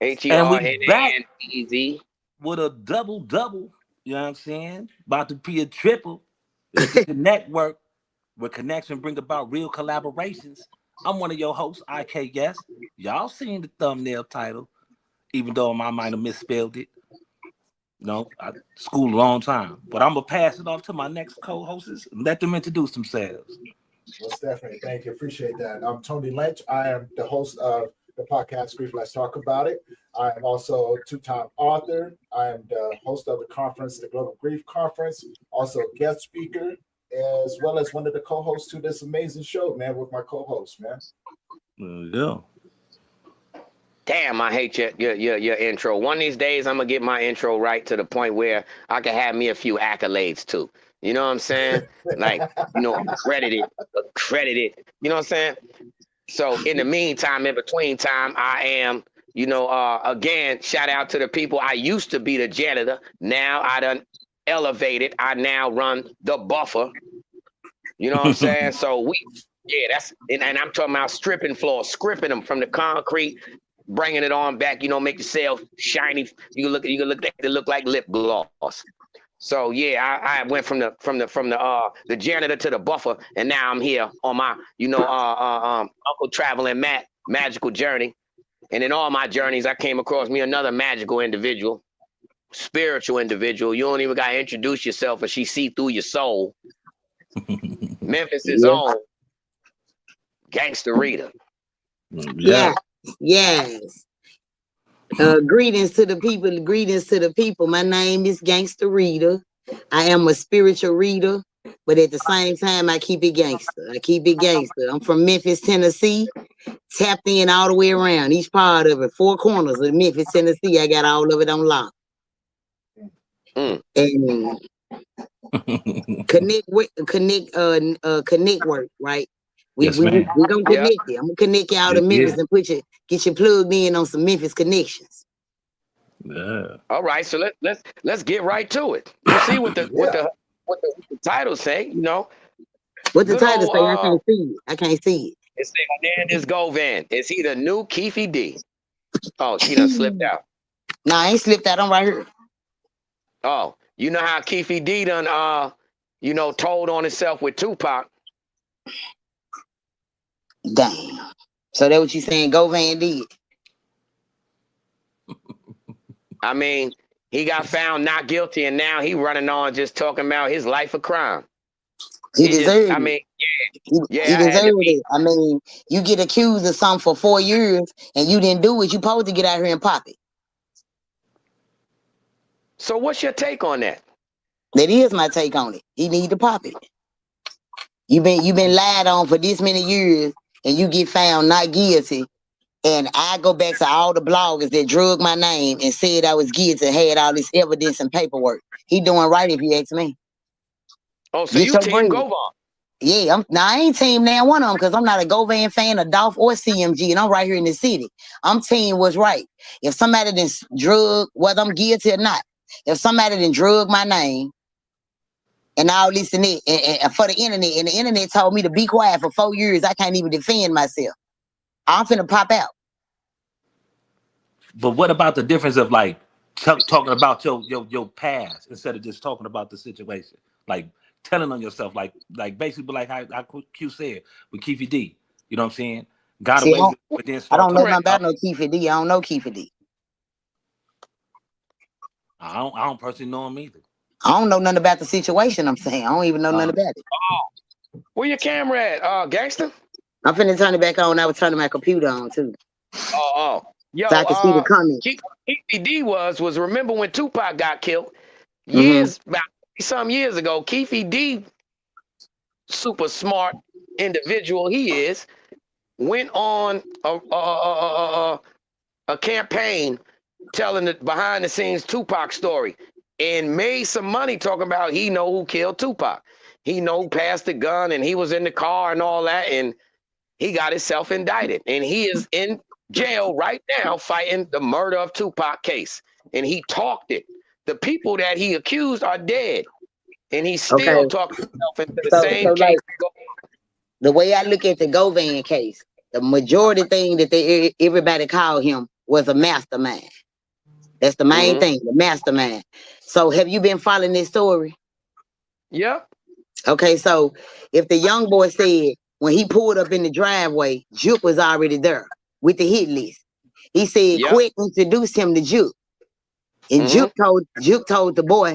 And we back H-E-R-N-A-N-E-Z. with a double. You know what I'm saying? About to be a triple. It's the Connectwork, where connection bring about real collaborations. I'm one of your hosts, IK Guest. Y'all seen the thumbnail title, even though I might have misspelled it. No, I schooled a long time. But I'm gonna pass it off to my next co-hosts and let them introduce themselves. Well, Stephanie, thank you. Appreciate that. I'm Tony Lynch. I am the host of the podcast Grief Let's Talk About It. I am also a two-time author. I am the host of the conference, the Global Grief Conference, also a guest speaker, as well as one of the co-hosts to this amazing show, man, with my co-host, man. Yeah. Damn, I hate your intro. One of these days, I'm gonna get my intro right to the point where I can have me a few accolades too. You know what I'm saying? Like, credited. You know what I'm saying? So in the meantime, in between time, I am, again, shout out to the people. I used to be the janitor. Now I done elevated. I now run the buffer. You know what I'm saying? So and I'm talking about stripping floors, scripting them from the concrete, bringing it on back, make yourself shiny. You look like lip gloss. So yeah, I went from the janitor to the buffer, and now I'm here on my Uncle Traveling Matt magical journey. And in all my journeys, I came across me another magical individual, spiritual individual. You don't even gotta introduce yourself, and she see through your soul. Memphis' own Gangsta Rita. Yeah. Yes. Greetings to the people. My name is Gangsta Rita. I am a spiritual reader, but at the same time, I keep it gangster. I'm from Memphis, Tennessee. Tapped in all the way around, each part of it, four corners of Memphis, Tennessee. I got all of it on lock. And Connectwork, right? We gonna connect you. I'm gonna connect you out to Memphis and get you plugged in on some Memphis connections. Yeah. All right, so let's get right to it. You see what the title say, What the title say? I can't see it. It say Hernandez Govon. Is he the new Keeffee D? Oh, she done slipped out. No, I ain't slipped out. I'm right here. Oh, you know how Keeffee D done told on himself with Tupac. Damn. So that what you saying Govon did? I mean, he got found not guilty, and now he running on just talking about his life of crime. He deserved it. I mean, he deserved it. I mean, you get accused of something for 4 years and you didn't do it. You supposed to get out here and pop it. So what's your take on that? That is my take on it. He need to pop it. You been lied on for this many years and you get found not guilty. And I go back to all the bloggers that drug my name and said I was guilty and had all this evidence and paperwork. He doing right if you ask me. Oh, so you team Govon? Yeah, I ain't team now one of them because I'm not a Govon fan of Dolph or CMG, and I'm right here in the city. I'm team what's right. If somebody done drug, whether I'm guilty or not, if somebody done drug my name and all this and that, and for the internet, and the internet told me to be quiet for 4 years, I can't even defend myself. I'm finna pop out. But what about the difference of like talking about your past instead of just talking about the situation? Like telling on yourself, like basically like how Q said with Keeffee D. You know what I'm saying? Got away with it, but then I don't know nothing about no Keeffee D. I don't know Keeffee D. I don't personally know him either. I don't know nothing about the situation. I'm saying I don't even know nothing about it. Oh, where your camera at, Gangsta? I'm finna turn it back on. I was turning my computer on too. Oh. Yo, so I can see the comments. Keeffee D was remember when Tupac got killed about some years ago. Keeffee D, super smart individual he is, went on a campaign telling the behind the scenes Tupac story and made some money talking about he know who killed Tupac. He know who passed the gun and he was in the car and all that, and he got himself indicted and he is in jail right now fighting the murder of Tupac case. And he talked it. The people that he accused are dead. And he still talking himself into the same case. Like, the way I look at the Govon case, the majority thing that everybody called him was a mastermind. That's the main thing, the mastermind. So have you been following this story? Yep. Okay, so if the young boy said when he pulled up in the driveway, Juke was already there with the hit list. He said, Quick introduced him to Juke. And Juke told the boy,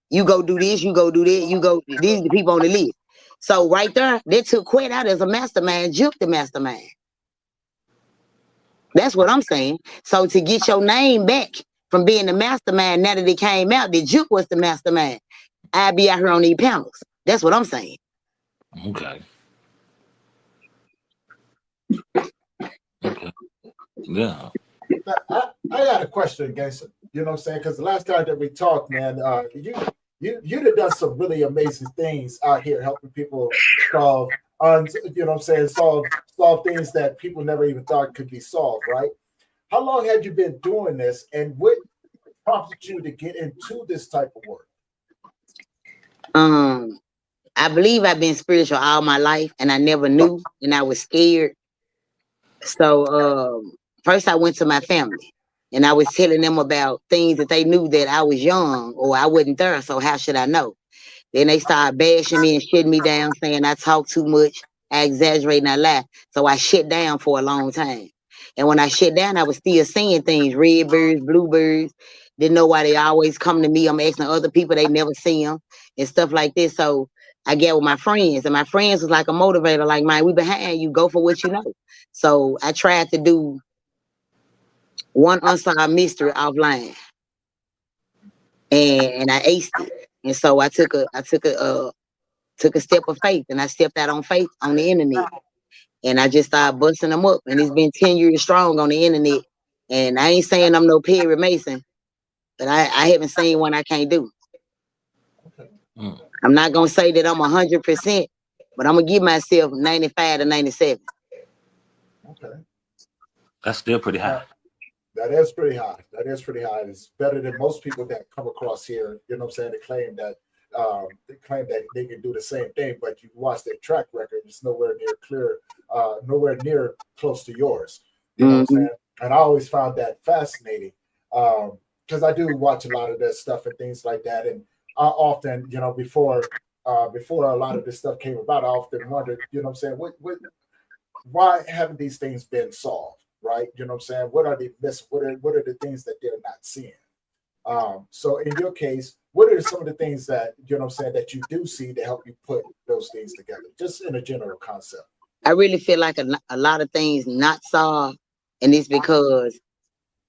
you go do this, you go do that, you go, these are the people on the list. So right there, they took Quet out as a mastermind, Juke the mastermind. That's what I'm saying. So to get your name back from being the mastermind, now that it came out that Juke was the mastermind, I'd be out here on these panels. That's what I'm saying. Okay. Okay. Yeah. I got a question, Gangsta. You know what I'm saying? Because the last time that we talked, man, you'd have done some really amazing things out here helping people solve, you know what I'm saying, solve things that people never even thought could be solved, right? How long had you been doing this, and what prompted you to get into this type of work? I believe I've been spiritual all my life, and I never knew, and I was scared. So first I went to my family, and I was telling them about things that they knew that I was young or I wasn't there. So how should I know? Then they started bashing me and shutting me down, saying I talk too much, I exaggerate and I lie. So I shut down for a long time. And when I shut down, I was still seeing things, red birds, bluebirds. Didn't know why they always come to me. I'm asking other people, they never see them and stuff like this. So I get with my friends, and my friends was like a motivator, like, man, we behind you, go for what you know. So I tried to do one unsolved mystery offline, and I aced it. And so I took a step of faith, and I stepped out on faith on the internet, and I just started busting them up. And it's been 10 years strong on the internet. And I ain't saying I'm no Perry Mason, but I haven't seen one I can't do. Okay. I'm not gonna say that I'm 100%, but I'm gonna give myself 95 to 97. Okay. That's still pretty high. That is pretty high. That is pretty high. It's better than most people that come across here. You know what I'm saying? They claim that they can do the same thing, but you watch their track record, it's nowhere near clear, nowhere near close to yours. You know what I'm saying? And I always found that fascinating because I do watch a lot of that stuff and things like that. And I often, you know, before a lot of this stuff came about, I often wondered, you know what I'm saying, why haven't these things been solved? Right? You know what I'm saying? What are they missing? What are the things that they're not seeing? So in your case, what are some of the things that, you know what I'm saying, that you do see to help you put those things together, just in a general concept? I really feel like a lot of things not solved, and it's because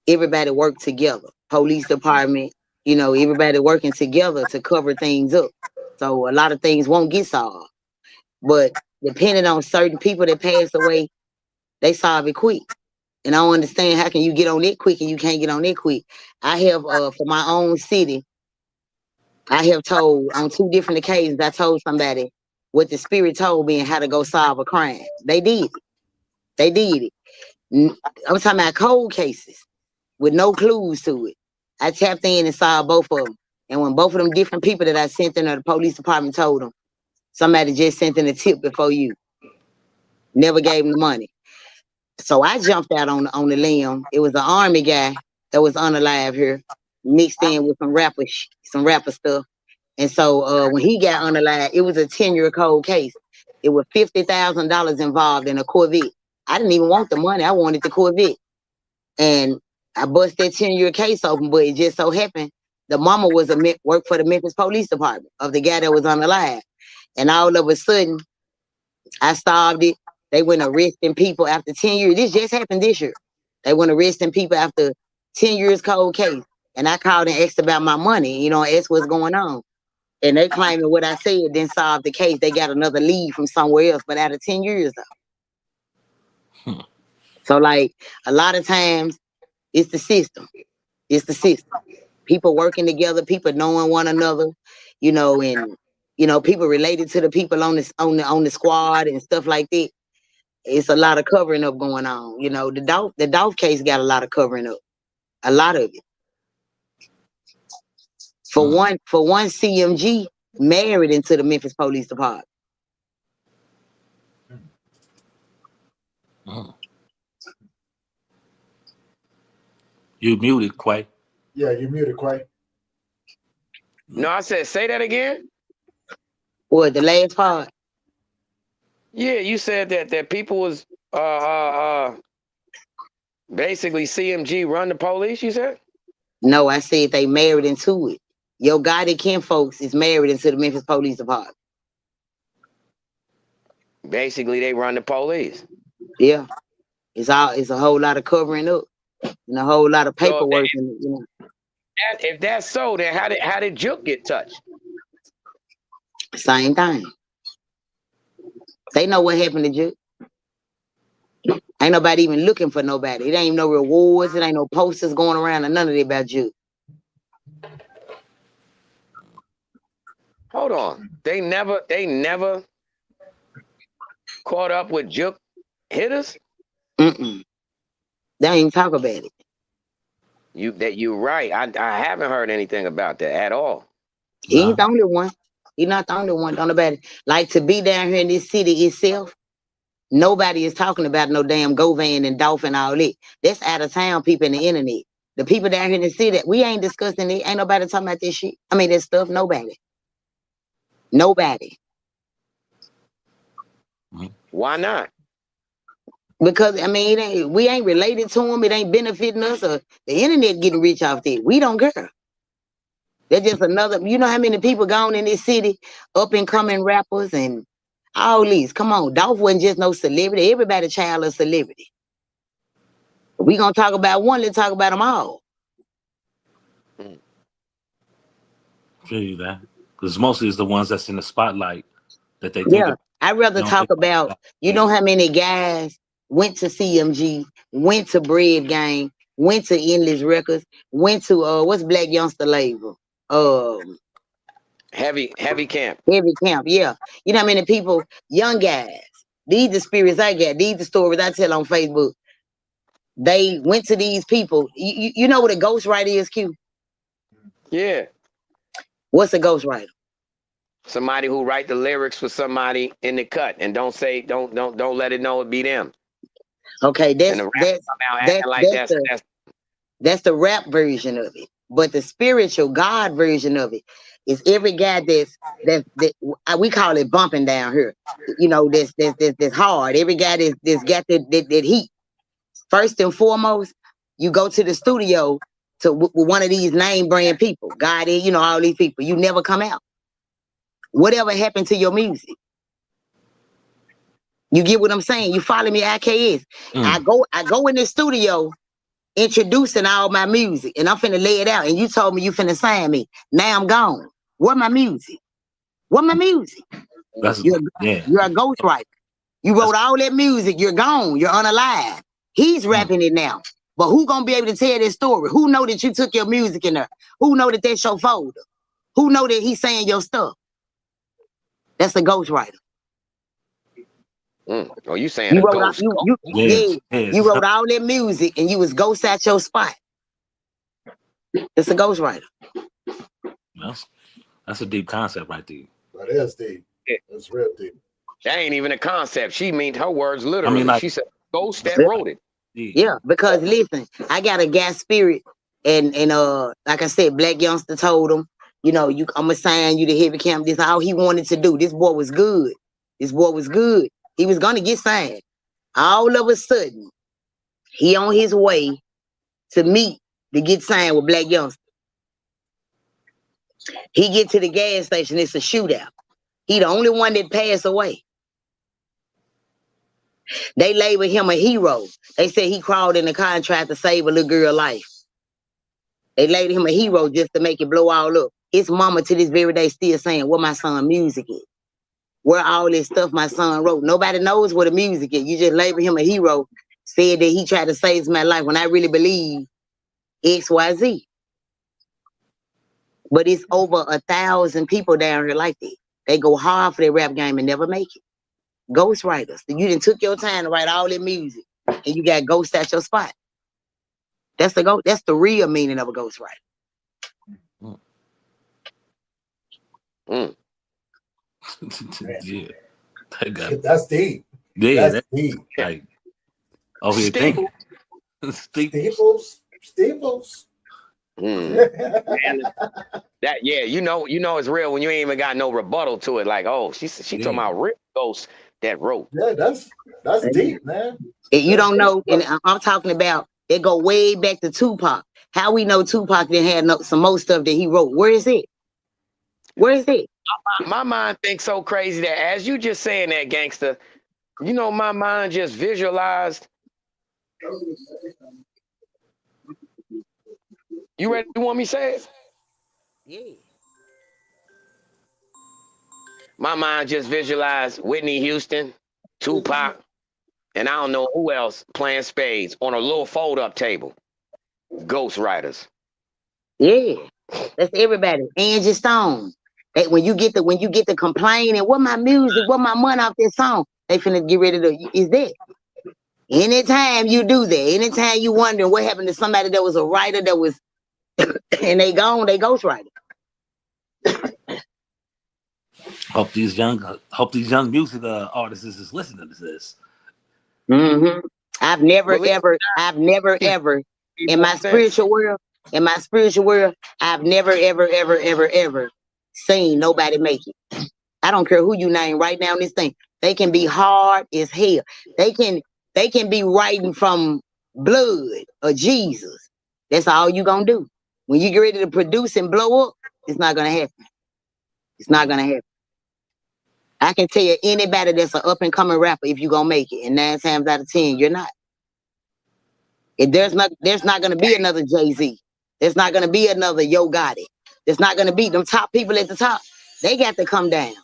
everybody worked together. Police department, you know, everybody working together to cover things up. So a lot of things won't get solved. But depending on certain people that passed away, they solve it quick. And I don't understand how can you get on it quick and you can't get on it quick. I have for my own city, I have told on 2 different occasions, I told somebody what the spirit told me and how to go solve a crime. They did it. They did it. I'm talking about cold cases with no clues to it. I tapped in and saw both of them. And when both of them different people that I sent in, or the police department told them, somebody just sent in a tip before you. Never gave them the money. So I jumped out on the limb. It was an army guy that was unalive here, mixed in with some rapper stuff. And so when he got unalive, it was a 10-year cold case. It was $50,000 involved in a Corvette. I didn't even want the money. I wanted the Corvette. And I bust that 10-year case open, but it just so happened the mama was worked for the Memphis Police Department of the guy that was unalive. And all of a sudden, I solved it. They went arresting people after 10 years. This just happened this year. They went arresting people after 10 years cold case. And I called and asked about my money, you know, asked what's going on. And they claiming what I said didn't solve the case. They got another lead from somewhere else, but out of 10 years though. So like a lot of times it's the system. It's the system. People working together, people knowing one another, you know, and you know, people related to the people on the squad and stuff like that. It's a lot of covering up going on. You know, the Dolph case got a lot of covering up. A lot of it. For one CMG married into the Memphis Police Department. You muted, Quay. Yeah, you muted, Quay. No, I said, say that again. What, the last part? Yeah, you said that people was basically CMG run the police. You said. No, I said they married into it. Your guy that Ken folks is married into the Memphis Police Department. Basically, they run the police. Yeah. It's a whole lot of covering up and a whole lot of So paperwork. And, you know, if that's so, then how did Juke get touched? same thing. They know what happened to you. Ain't nobody even looking for nobody. It ain't no rewards. It ain't no posters going around or none of that about you. Hold on. They never caught up with Juke hitters? Mm-mm. They ain't even talk about it. You're right. I haven't heard anything about that at all. He ain't the only one. He not the only one. Don't nobody like to be down here in this city itself. Nobody is talking about no damn Govon and Dolphin all that. That's out of town people in the internet. The people down here in the city, we ain't discussing it. Ain't nobody talking about this shit. I mean, that stuff. Nobody. Nobody. Why not? Because I mean, we ain't related to them. It ain't benefiting us. Or the internet getting rich off that. We don't care. They're just another. You know how many people gone in this city, up and coming rappers and all these. Come on, Dolph wasn't just no celebrity. Everybody child a celebrity. We gonna talk about one. Let's talk about them all. Feel you that because mostly it's the ones that's in the spotlight that they think. Yeah, I'd rather talk about. You know how many guys went to CMG, went to Bread Gang, went to Endless Records, went to what's Black Youngster label? Heavy camp. Heavy Camp, yeah. You know how many people, young guys, these the spirits I got, these the stories I tell on Facebook. They went to these people. You know what a ghostwriter is, Q? Yeah. What's a ghostwriter? Somebody who write the lyrics for somebody in the cut and don't let it know it be them. Okay, that's the rap version of it. But the spiritual God version of it is every guy that we call it bumping down here. You know, that's hard. Every guy that's got that heat. First and foremost, you go to the studio with one of these name brand people. God, you know, all these people. You never come out. Whatever happened to your music? You get what I'm saying? You follow me, IKS. I go in the studio introducing all my music and I'm finna lay it out and you told me you finna sign me. Now I'm gone. Where my music? Where my music? You're a ghostwriter. You wrote all that music. You're gone. You're unalive. He's rapping it now. But who gonna be able to tell this story? Who know that you took your music in there? Who know that that's your folder? Who know that he's saying your stuff? That's a ghostwriter. Oh, you saying you a ghost? You wrote all that music and you was ghost at your spot. It's a ghostwriter. That's a deep concept right there. That is deep. That's real deep. That ain't even a concept. She means her words literally. I mean, she said ghost that wrote it. Yeah, because listen, I got a gas spirit and like I said, Black Youngster told him, you know, I'm gonna sign you to Heavy Camp. This is all he wanted to do. This boy was good. This boy was good. He was gonna get signed. All of a sudden, he on his way to get signed with Black Youngster. He get to the gas station, it's a shootout. He the only one that passed away. They label him a hero. They said he crawled in the car and tried to save a little girl's life. They labeled him a hero just to make it blow all up. His mama to this very day still saying where my son music is. Where all this stuff my son wrote. Nobody knows what the music is. You just label him a hero, said that he tried to save my life when I really believe XYZ. But it's over 1,000 people down here like that. They go hard for their rap game and never make it. Ghostwriters. You done took your time to write all that music and you got ghosts at your spot. That's the real meaning of a ghostwriter. Yeah. That's deep. Yeah, that's deep. Like, here thinking. Staples? Steeples. And that you know it's real when you ain't even got no rebuttal to it. Like, oh, she talking about real ghosts that wrote. Yeah, that's deep, man. You don't know, and I'm talking about it go way back to Tupac. How we know Tupac didn't have some more stuff that he wrote? Where is it? Where is it? My mind thinks so crazy that as you just saying that, Gangsta, you know, my mind just visualized. You ready? You want me to say it? Yeah. My mind just visualized Whitney Houston, Tupac, and I don't know who else playing spades on a little fold-up table. Ghostwriters. Yeah. That's everybody. Angie Stone. When you get the complaining, what my music, what my money off this song, they finna get rid of is that. Anytime you do that, anytime you wondering what happened to somebody that was a writer that was and they ghostwriter. Hope these young music artists is listening to this. Mm-hmm. I've never ever in my spiritual world, I've never ever seen nobody make it. I don't care who you name right now in this thing. They can be hard as hell. They can be writing from blood or Jesus. That's all you gonna do. When you get ready to produce and blow up, it's not gonna happen. It's not gonna happen. I can tell you anybody that's an up and coming rapper, if you're gonna make it, and 9 times out of 10, you're not. If there's not gonna be another Jay-Z. There's not gonna be another Yo Gotti. There's not gonna be them top people at the top. They got to come down.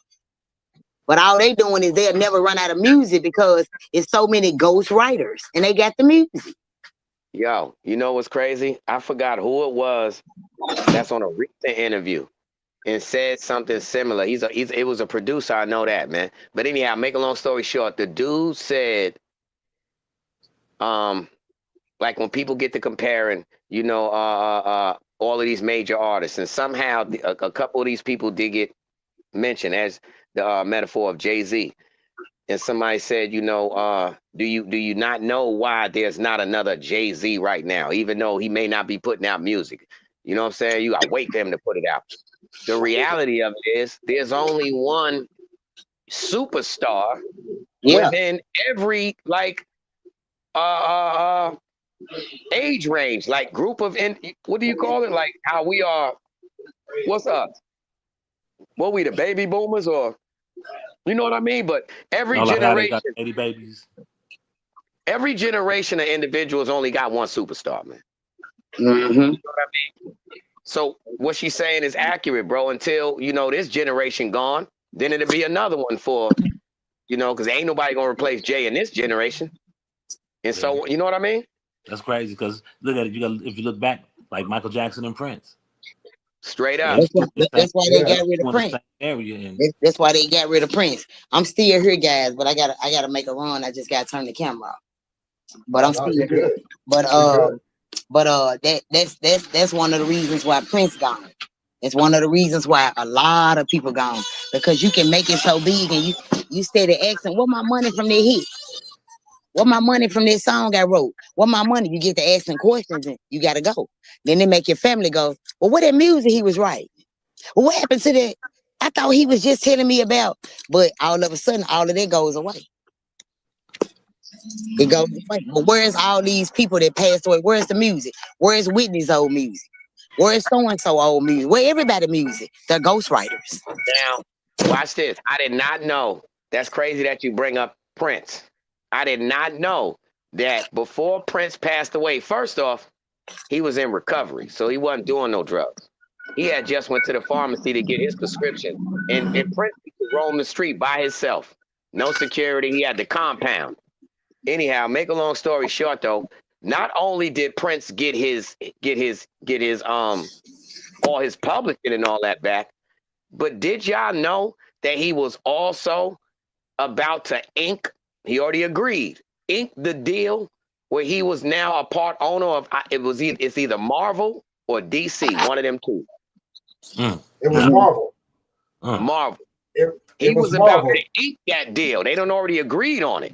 But all they doing is they'll never run out of music because it's so many ghost writers and they got the music. Yo, you know what's crazy? I forgot who it was that's on a recent interview and said something similar. It was a producer, I know that, man. But anyhow, make a long story short, the dude said, like when people get to comparing, you know, all of these major artists, and somehow a couple of these people did get mentioned as the metaphor of Jay-Z. And somebody said, you know, do you not know why there's not another Jay-Z right now, even though he may not be putting out music? You know what I'm saying? You gotta wait for him to put it out. The reality of it is there's only one superstar within every like age range, like group of what do you call it? Like how we are, what's up? What we the baby boomers or you know what I mean? But every generation, 80 babies. Every generation of individuals only got one superstar, man. Mm-hmm. You know what I mean? So what she's saying is accurate, bro. Until, you know, this generation gone, then it'll be another one for, you know, because ain't nobody gonna replace Jay in this generation. And so, you know what I mean? That's crazy because look at it. If you look back, like Michael Jackson and Prince. Straight up. That's why they got rid of Prince. That's why they got rid of Prince. I'm still here, guys, but I gotta make a run. I just gotta turn the camera off. But I'm still here. But that's one of the reasons why Prince gone. It's one of the reasons why a lot of people gone, because you can make it so big and you steady asking, what my money from that hit? What my money from this song I wrote? What my money? You get to asking questions and you gotta go. Then they make your family go, well, what that music he was writing? Well, what happened to that? I thought he was just telling me about, but all of a sudden, all of that goes away. It goes away. But where's all these people that passed away? Where's the music? Where's Whitney's old music? Where's so-and-so old music? Where everybody music? They're ghostwriters. Now, watch this. I did not know. That's crazy that you bring up Prince. I did not know that before Prince passed away, first off, he was in recovery, so he wasn't doing no drugs. He had just went to the pharmacy to get his prescription, and Prince roamed the street by himself. No security. He had the compound. Anyhow, make a long story short, though, not only did Prince get his all his publishing and all that back, but did y'all know that he was also about to ink? He already agreed, ink the deal where he was now a part owner of. It's either Marvel or DC, one of them two. It was Marvel. Marvel. He was about to ink that deal. They done already agreed on it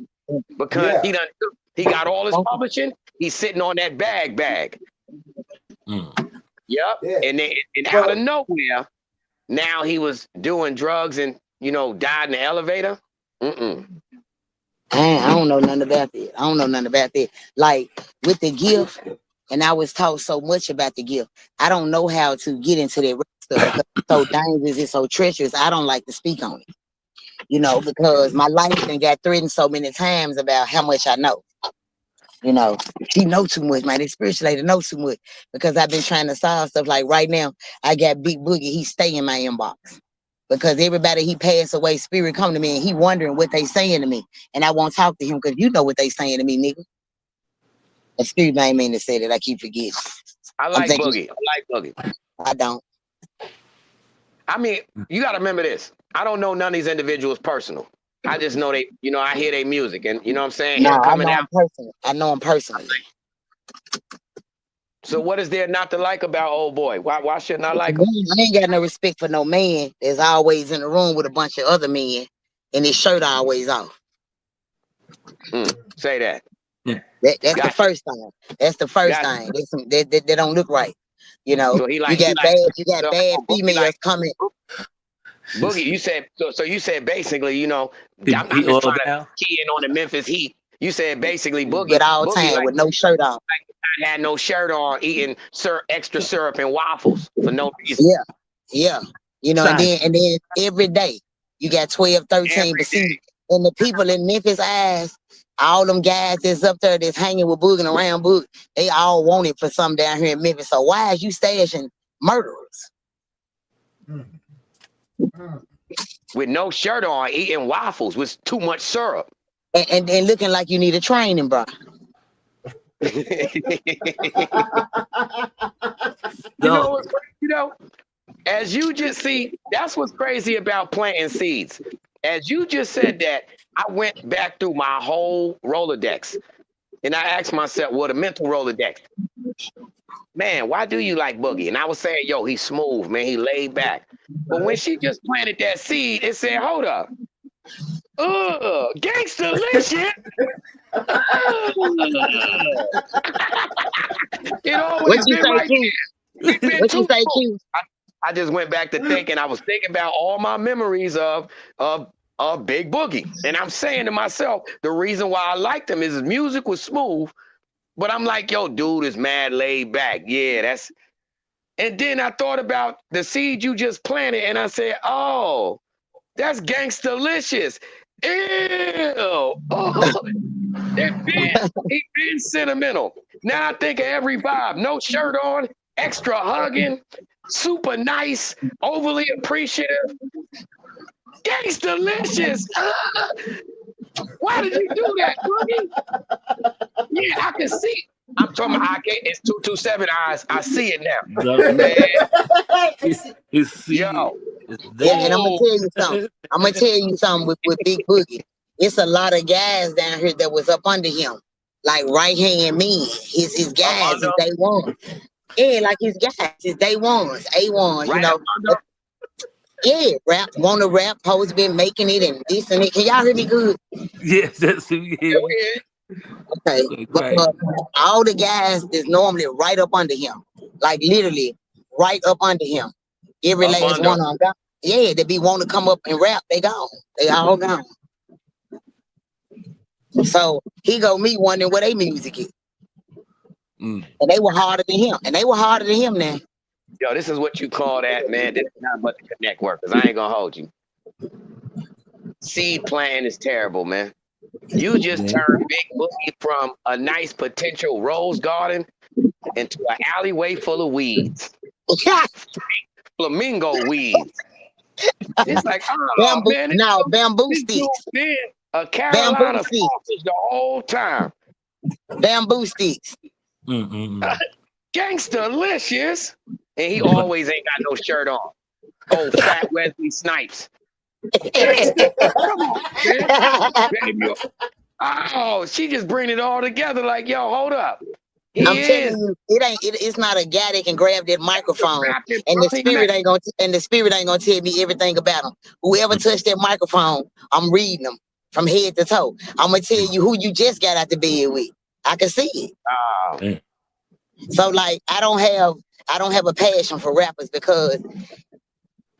because he got all his publishing. He's sitting on that bag. Yep. Yeah. And out of nowhere, now he was doing drugs and died in the elevator. I don't know nothing about that. Like with the gift, and I was taught so much about the gift. I don't know how to get into that stuff because it's so dangerous, it's so treacherous. I don't like to speak on it, because my life done got threatened so many times about how much I know. She know too much, man. This spiritual lady know too much because I've been trying to solve stuff. Like right now, I got Big Boogie. He stay in my inbox because everybody he passed away spirit come to me and he wondering what they saying to me, and I won't talk to him because you know what they saying to me, nigga. Excuse me, I ain't mean to say that. I keep forgetting. I like Boogie. I don't. I mean, you got to remember this. I don't know none of these individuals personal. I just know they, I hear their music, and you know what I'm saying? No, Coming out. I know him personally. So what is there not to like about old boy? Why shouldn't I like him? I ain't got no respect for no man that's always in the room with a bunch of other men and his shirt always off. Say that. That's the first thing. That's the first thing. They don't look right. So you got bad females coming. Boogie, you said so. You said basically, I'm just trying to key in on the Memphis Heat. You said basically Boogie at all time with no shirt on. I had no shirt on, eating extra syrup and waffles for no reason. Yeah. And then every day you got 12, 13. But see, and the people in Memphis eyes, all them guys that's up there that's hanging with Boogie and around Boogie, they all want it for something down here in Memphis. So why is you stashing murderers? With no shirt on, eating waffles with too much syrup. And looking like you need a training, bro. What's crazy, as you just see, that's what's crazy about planting seeds. As you just said that, I went back through my whole Rolodex and I asked myself, a mental Rolodex. Man, why do you like Boogie? And I was saying, he's smooth, man. He laid back. But when she just planted that seed, it said, hold up. Gangsta-licious. It always been right there. What you say, Q? I just went back to thinking. I was thinking about all my memories of Big Boogie. And I'm saying to myself, the reason why I liked him is his music was smooth. But I'm like, dude is mad laid back. Yeah, that's... And then I thought about the seed you just planted, and I said, oh, that's Gangsta-licious. Ew. Oh, he been sentimental. Now I think of every vibe. No shirt on, extra hugging, super nice, overly appreciative. Gangsta-licious. Why did you do that, Boogie? Yeah, I can see it. I'm talking about it's 227 eyes. I see it now. And I'm gonna tell you something with Big Boogie. It's a lot of guys down here that was up under him, like right hand men. His guys is day one. Yeah, like his guys is day ones, A1s. Yeah, wanna rap, Poe's been making it and this and it. Can y'all hear me good? Yes, that's who you hear. Okay, but all the guys is normally right up under him, like literally right up under him. Every last one of them. Yeah, they be wanting to come up and rap. They gone. They all gone. So he go me wondering where they music is. And they were harder than him. Now. This is what you call that, man. This is not but the Connectwork, because I ain't gonna hold you. Seed planting is terrible, man. You just turned Big Boogie from a nice potential rose garden into an alleyway full of weeds. Flamingo weeds. It's like, bamboo sticks. Been a Carolina sausage the whole time. Bamboo sticks. Gangsta-licious. And he always ain't got no shirt on. Oh, fat Wesley Snipes. Come on, man. Oh, she just bring it all together like, hold up. I'm telling you, it's not a guy that can grab that microphone and the spirit ain't gonna tell me everything about him. Whoever touched that microphone, I'm reading them from head to toe. I'm gonna tell you who you just got out the bed with. I can see it. So like I don't have a passion for rappers because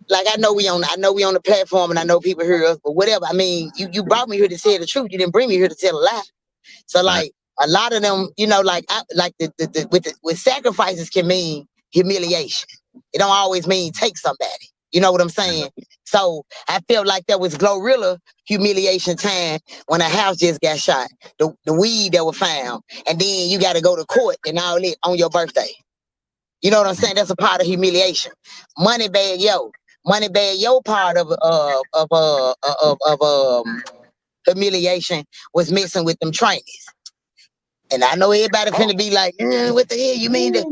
like I know we on the platform and I know people hear us, but whatever. I mean, you brought me here to tell the truth. You didn't bring me here to tell a lie. So like a lot of them, you know, like with sacrifices can mean humiliation. It don't always mean take somebody. You know what I'm saying? So I felt like there was Glorilla humiliation time when a house just got shot, the weed that was found, and then you got to go to court and all it on your birthday. You know what I'm saying? That's a part of humiliation. Money bag, yo part of humiliation was messing with them trainees. And I know everybody finna be like, what the hell you mean that?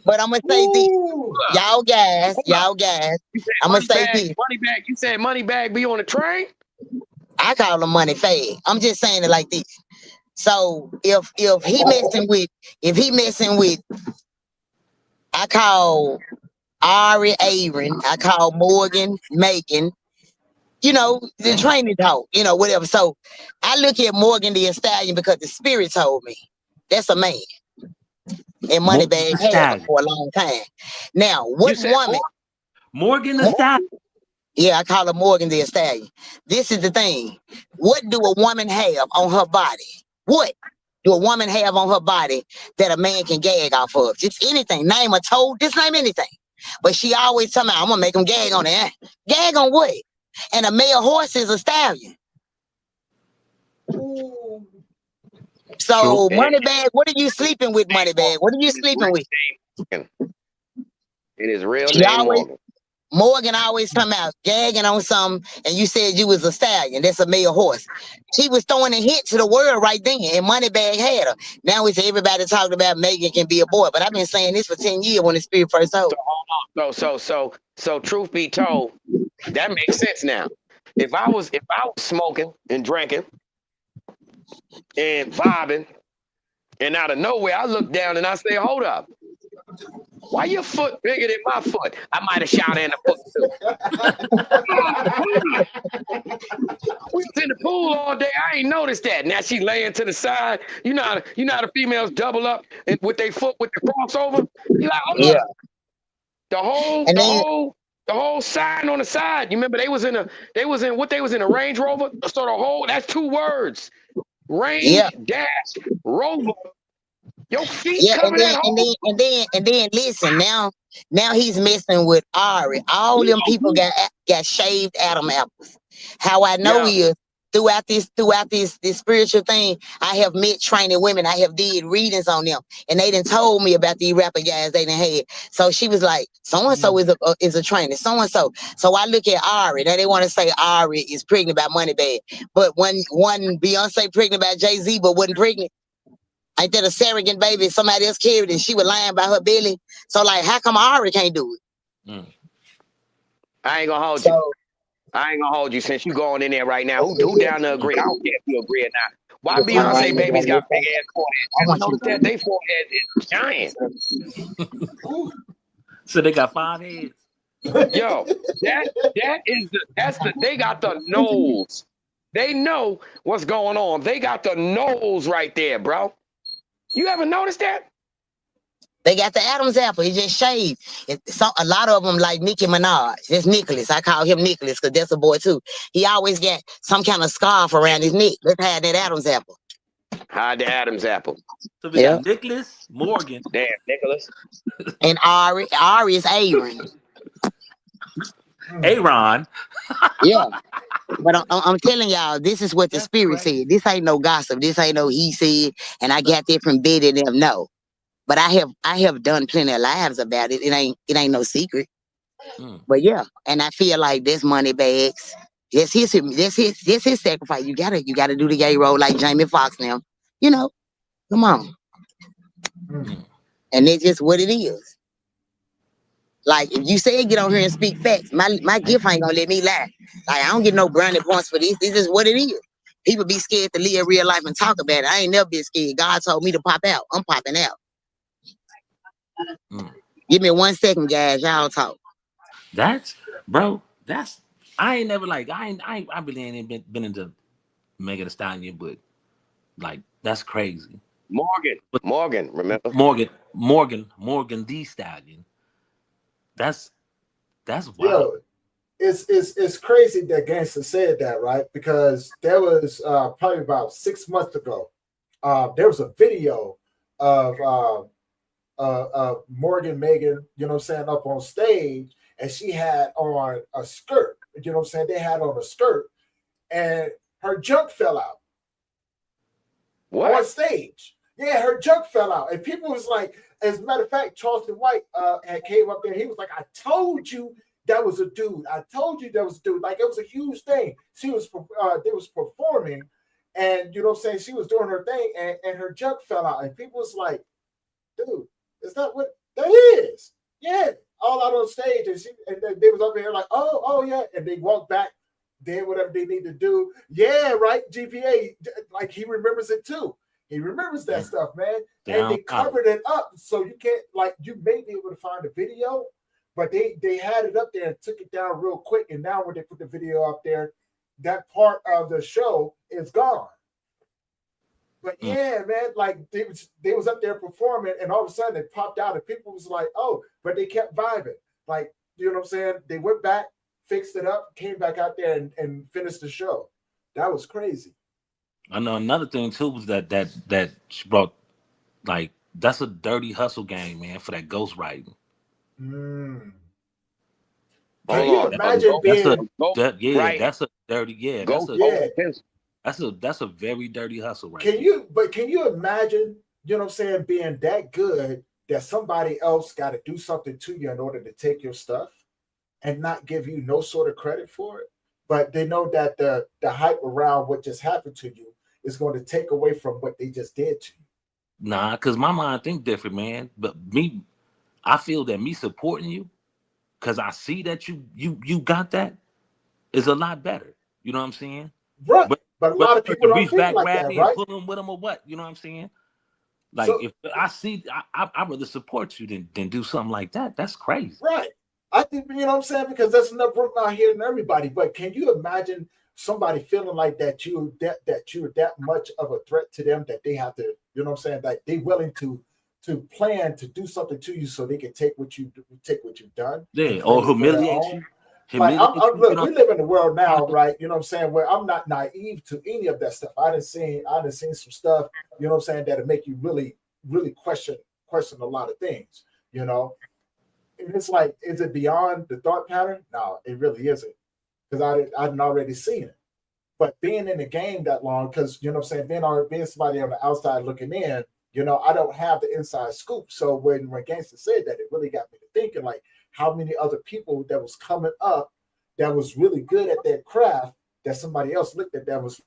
But I'm gonna say this, y'all guys. I'm gonna say this. Money bag. You said money bag be on the train? I call them money fag. I'm just saying it like this. So if he messing with, I call Ari Aaron, I call Morgan Macon, you know, the training talk, you know, whatever. So I look at Morgan the Stallion because the spirit told me that's a man. And Moneybag had it for a long time. Now, what woman? Morgan the Stallion. Yeah, I call her Morgan the Stallion. This is the thing. What do a woman have on her body? What do a woman have on her body that a man can gag off of? Just anything. Name a toe. Just name anything. But she always tell me, I'm gonna make him gag on that. Gag on what? And a male horse is a stallion. So Moneybag, what are you sleeping with, Moneybag? What are you sleeping with? It is real name Morgan. Morgan always come out gagging on something, and you said you was a stallion. That's a male horse. She was throwing a hint to the world right then, and Moneybag had her. Now it's everybody talking about Megan can be a boy, but I've been saying this for 10 years when the spirit first told. So truth be told, that makes sense now. If I was smoking and drinking and vibing, and out of nowhere I look down and I say, hold up. Why your foot bigger than my foot? I might have shot in the foot too. We was in the pool all day. I ain't noticed that. Now she laying to the side. You know how the females double up with their foot with the crossover. You like, oh yeah. The whole sign on the side. You remember they was in a Range Rover. So the whole that's 2 words. Range dash Rover. Your feet cover that hole. And then listen, now he's messing with Ari. All them people got shaved Adam apples. How I know is throughout this spiritual thing, I have met training women. I have did readings on them, and they done told me about these rapper guys they done had. So she was like, so and so is a trainer, so and so. So I look at Ari. Now they want to say Ari is pregnant by Moneybag, but one Beyonce pregnant by Jay-Z, but wasn't pregnant. Ain't that a surrogate baby? Somebody else carried it and she was lying by her belly. So like, how come Ari can't do it? I ain't gonna hold you. I ain't gonna hold you since you going in there right now. Who down to agree? I don't care if you agree or not. Why Beyonce babies got big ass foreheads? I noticed that they forehead is giant. So they got 5 heads. Yo, they got the nose. They know what's going on. They got the nose right there, bro. You ever noticed that? They got the Adam's apple. He just shaved. A lot of them like Nicki Minaj. That's Nicholas. I call him Nicholas because that's a boy too. He always got some kind of scarf around his neck. Let's have that Adam's apple. Hide the Adam's apple. So we got Nicholas, Morgan. Damn, Nicholas. And Ari. Ari is Aaron. Aaron. Yeah. But I'm telling y'all, this is what the spirit said. This ain't no gossip. This ain't no he said, and I got that from Betty and them. No. But I have done plenty of lives about it. It ain't no secret. But yeah, and I feel like this Moneybags. That's his sacrifice. You gotta do the gay role like Jamie Foxx now. You know, come on. And it's just what it is. Like if you say get on here and speak facts, my gift ain't gonna let me lie. Like I don't get no brownie points for this. This is what it is. People be scared to live real life and talk about it. I ain't never been scared. God told me to pop out. I'm popping out. Give me 1 second, guys. Y'all talk. I ain't never like I really ain't been into Megan Thee Stallion, but like that's crazy. Morgan, remember? Morgan the Stallion. That's wild. Yo, it's crazy that Gangsta said that, right? Because there was probably about 6 months ago, there was a video of Morgan Megan, you know what I'm saying, up on stage, and she had on a skirt, you know what I'm saying? They had on a skirt, and her junk fell out on stage. Yeah, her junk fell out, and people was like, as a matter of fact, Charleston White had came up there. He was like, "I told you that was a dude. I told you that was a dude." Like, it was a huge thing. They was performing, and you know what I'm saying, she was doing her thing, and her junk fell out, and people was like, "Dude, is that what that is?" Yeah, all out on stage, and they was over here like, "Oh yeah," and they walked back, did whatever they need to do. Yeah, right. GPA, like, he remembers it too. He remembers that stuff, man. And they covered it up, so you can't, like, you may be able to find a video, but they had it up there and took it down real quick. And now when they put the video up there, that part of the show is gone. But yeah, man, like, they was up there performing, and all of a sudden it popped out, and people was like, "Oh," but they kept vibing. Like, you know what I'm saying? They went back, fixed it up, came back out there and finished the show. That was crazy. I know another thing too was that she brought, like, that's a dirty hustle game, man, for that ghostwriting. Can you imagine being that's a dirty that's a very dirty hustle, right? Can you imagine, you know what I'm saying, being that good that somebody else got to do something to you in order to take your stuff and not give you no sort of credit for it? But they know that the hype around what just happened to you is going to take away from what they just did to you. Nah, because my mind think different, man. But I feel that me supporting you, because I see that you got that, is a lot better. You know what I'm saying? Right. But a lot of people don't reach think back, like grab that, me, right? and pull them with them or what? You know what I'm saying? Like, so, if I see, I'd rather support you than do something like that. That's crazy. Right. I think, you know what I'm saying, because that's enough room out here in everybody. But can you imagine somebody feeling like that you're that much of a threat to them that they have to, you know what I'm saying, like they willing to plan to do something to you so they can take what you've done? Yeah, or humiliate you. Like, look, we live in the world now, right? You know what I'm saying, where I'm not naive to any of that stuff. I done seen some stuff, you know what I'm saying, that'll make you really, really question a lot of things, you know. And it's like, is it beyond the thought pattern? No, it really isn't, because I'd already seen it. But being in the game that long, because, you know what I'm saying, being somebody on the outside looking in, you know, I don't have the inside scoop. So when Gangsta said that, it really got me to thinking, like, how many other people that was coming up that was really good at their craft that somebody else looked at that was,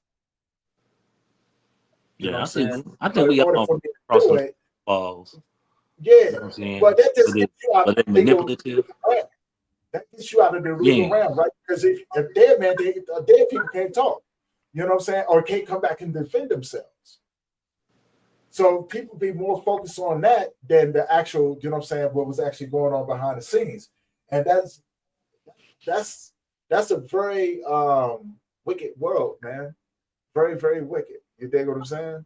you know what I'm saying? We all cross some balls. Yeah, you know what I'm saying? But that just gets you out of the manipulative. That gets you out of the legal realm, right? Because if dead people can't talk, you know what I'm saying, or can't come back and defend themselves. So people be more focused on that than the actual, you know what I'm saying, what was actually going on behind the scenes. And that's a very wicked world, man. Very, very wicked. You dig what I'm saying?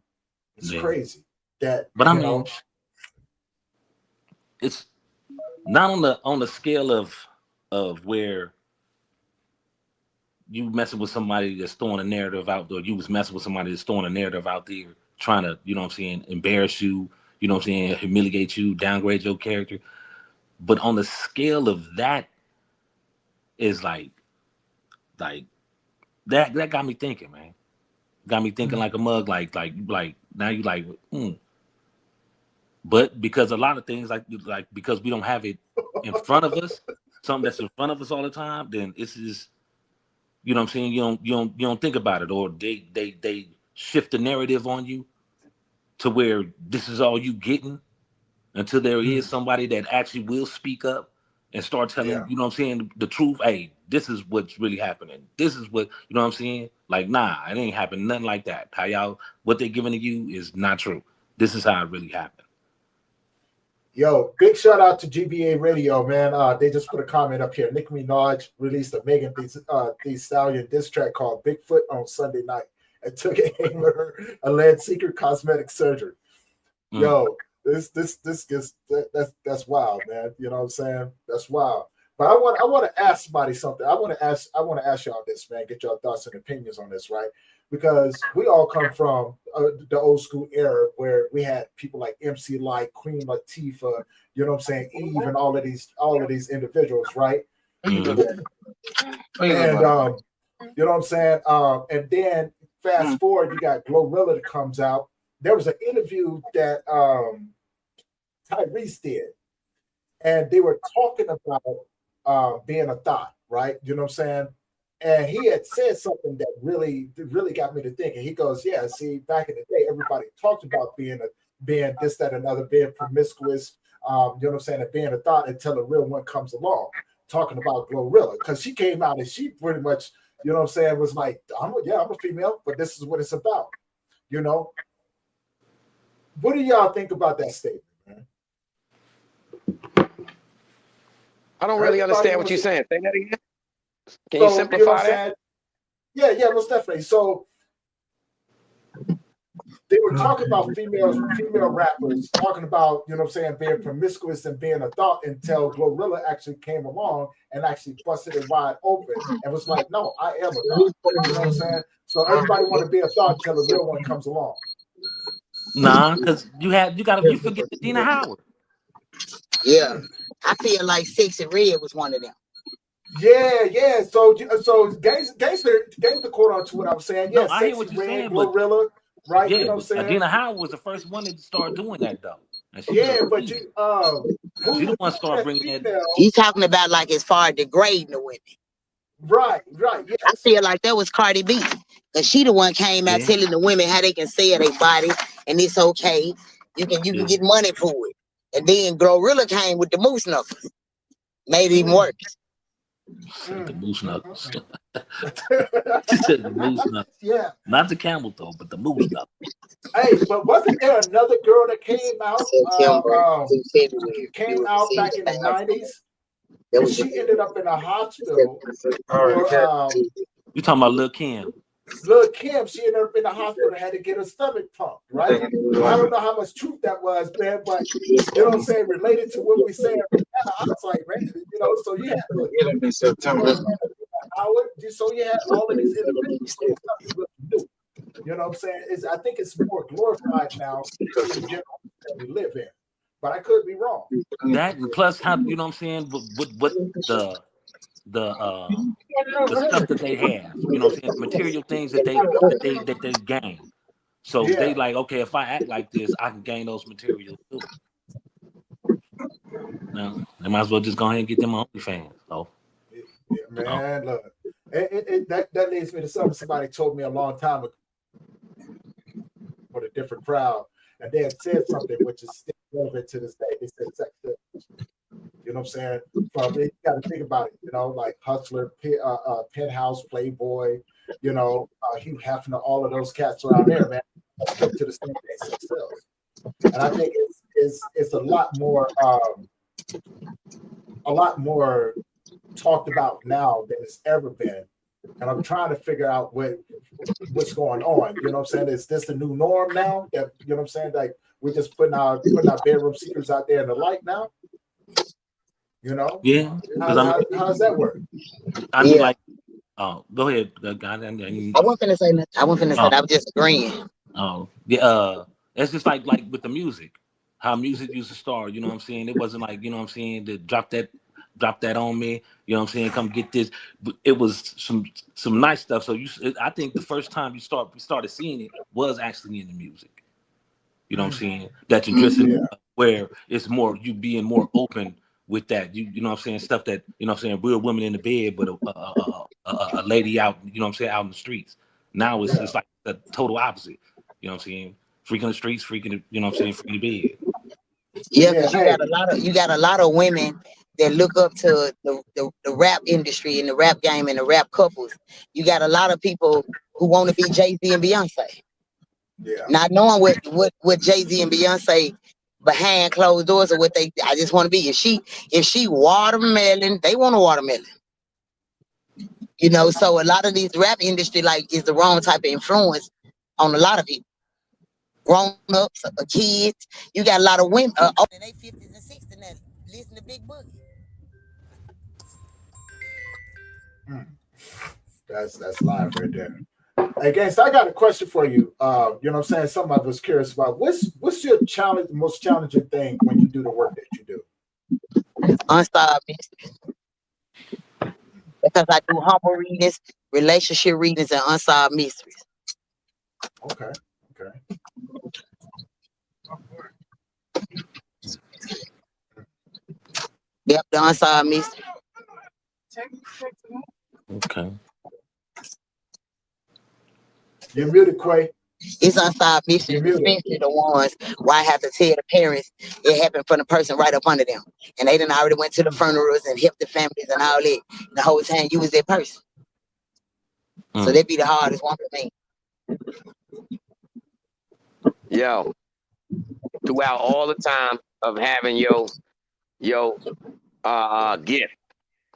It's crazy. But I mean, it's not on the scale of where you messing with somebody that's throwing a narrative out there, you was messing with somebody that's throwing a narrative out there, trying to, you know what I'm saying, embarrass you, you know what I'm saying, humiliate you, downgrade your character. But on the scale of that is like that got me thinking, man. Got me thinking like a mug, like now you like, But because a lot of things like because we don't have it in front of us, something that's in front of us all the time, then it's just, you know what I'm saying, you don't think about it, or they shift the narrative on you to where this is all you getting until there is somebody that actually will speak up and start telling, you know what I'm saying, the truth. Hey, this is what's really happening. This is what, you know what I'm saying? Like, nah, it ain't happening, nothing like that. What they're giving to you is not true. This is how it really happened. Yo, big shout out to GBA Radio, man. They just put a comment up here. Nicki Minaj released a Megan Thee Stallion diss track called Bigfoot on Sunday night and took aim at her alleged secret cosmetic surgery. Yo, this gets that's wild, man. You know what I'm saying? That's wild. But I want to ask somebody something. I want to ask y'all this, man. Get your thoughts and opinions on this, right? Because we all come from the old school era where we had people like MC Light, Queen Latifah, you know what I'm saying, Eve, and all of these individuals, right? Mm-hmm. And you know what I'm saying? And then fast forward, you got Glorilla that comes out. There was an interview that Tyrese did, and they were talking about being a thought, right? You know what I'm saying? And he had said something that really got me to thinking. He goes, "Yeah, see, back in the day, everybody talked about being this, that, another, being promiscuous. You know what I'm saying, and being a thought until a real one comes along." Talking about Glorilla, because she came out and she pretty much, you know what I'm saying, was like, I'm a female, but this is what it's about. You know, what do y'all think about that statement, man? I don't really understand what you're saying. Say that again. Can you simplify that? Yeah, most definitely. So they were talking about female rappers, talking about, you know what I'm saying, being promiscuous and being a thought until Glorilla actually came along and actually busted it wide open and was like, no, I am a thought. You know what I'm saying? So everybody want to be a thought until a real one comes along. Nah, because you forget the Dina Howard. Yeah. I feel like Sexy Red was one of them. Yeah. So Gangsta quote on to what I was saying. Yeah, no, I hear what you're saying, Glorilla, right? Yeah, you know what I'm saying? Dina Howard was the first one to start doing that though. But she the one start bringing that. You talking about like as far as degrading the women. Right, yes. I feel like that was Cardi B. Because she the one came out telling the women how they can sell their body and it's okay. You can get money for it. And then Glorilla came with the moose knuckles. Made it even worse. The moose knuckles. She said the moose knuckles. Yeah. Not the camel toe, but the moose knuckles. Hey, but wasn't there another girl that came out back in the 90s? And she ended up in a hospital. You talking about Lil' Kim? Lil' Kim, she ended up in the hospital and had to get her stomach pumped, right? I don't know how much truth that was, man, but you know what I'm saying, related to what we saying. I was like, man, you know, so you had in September. So you had all of these individuals saying something new. You know what I'm saying? I think it's more glorified now in the general that we live in. But I could be wrong. That and plus how, you know what I'm saying, what the stuff that they have, you know what I'm saying, material things that they gain. So they like, okay, if I act like this, I can gain those materials too. No, they might as well just go ahead and get them OnlyFans. So man, look, that leads me to something somebody told me a long time ago with a different crowd, and they had said something which is still relevant to this day. They said sex sells. You know what I'm saying? You got to think about it. You know, like Hustler, Penthouse, Playboy. You know, Hugh Hefner, all of those cats around there, man. Still to the same day, sex sells. And I think it's a lot more talked about now than it's ever been. And I'm trying to figure out what's going on. You know what I'm saying? Is this the new norm now? That, you know what I'm saying? Like we're just putting our bedroom secrets out there in the light now. You know? Yeah. How does that work? I mean, like, go ahead. I wasn't finna say nothing. I wasn't finna say that. I was just agreeing. Oh, yeah. It's just like with the music, how music used to start. You know what I'm saying? It wasn't like, you know what I'm saying, to drop that on me. You know what I'm saying? Come get this. But it was some nice stuff. So I think the first time we started seeing it was actually in the music. You know what I'm saying? That you're dressing where it's more you being more open with that. You know what I'm saying? Stuff that, you know what I'm saying, real women in the bed, but a lady out, you know what I'm saying, out in the streets. Now it's like the total opposite. You know what I'm saying? Freaking the streets, freaking, you know what I'm saying, freaking the bed. Yeah, because you got a lot of women that look up to the rap industry and the rap game and the rap couples. You got a lot of people who want to be Jay-Z and Beyonce. Yeah. Not knowing what Jay-Z and Beyonce behind closed doors or I just want to be. If she watermelon, they want a watermelon. You know, so a lot of these rap industry is the wrong type of influence on a lot of people. grown-ups, kids. You got a lot of women in their 50s and 60s now listen to Big Boogie. That's live right there. Hey, Gangsta, I got a question for you. You know what I'm saying? Something I was curious about. What's your challenge, the most challenging thing when you do the work that you do? Unsolved mysteries. Because I do humble readings, relationship readings, and unsolved mysteries. Okay. Yep, the unsolved mystery. Okay. You're muted, Quay. It's unsolved mysteries, especially the ones where I have to tell the parents it happened from the person right up under them. And they done already went to the funerals and helped the families and all that. And the whole time you was that person. So that'd be the hardest one for me. Yo, throughout all the time of having your gift,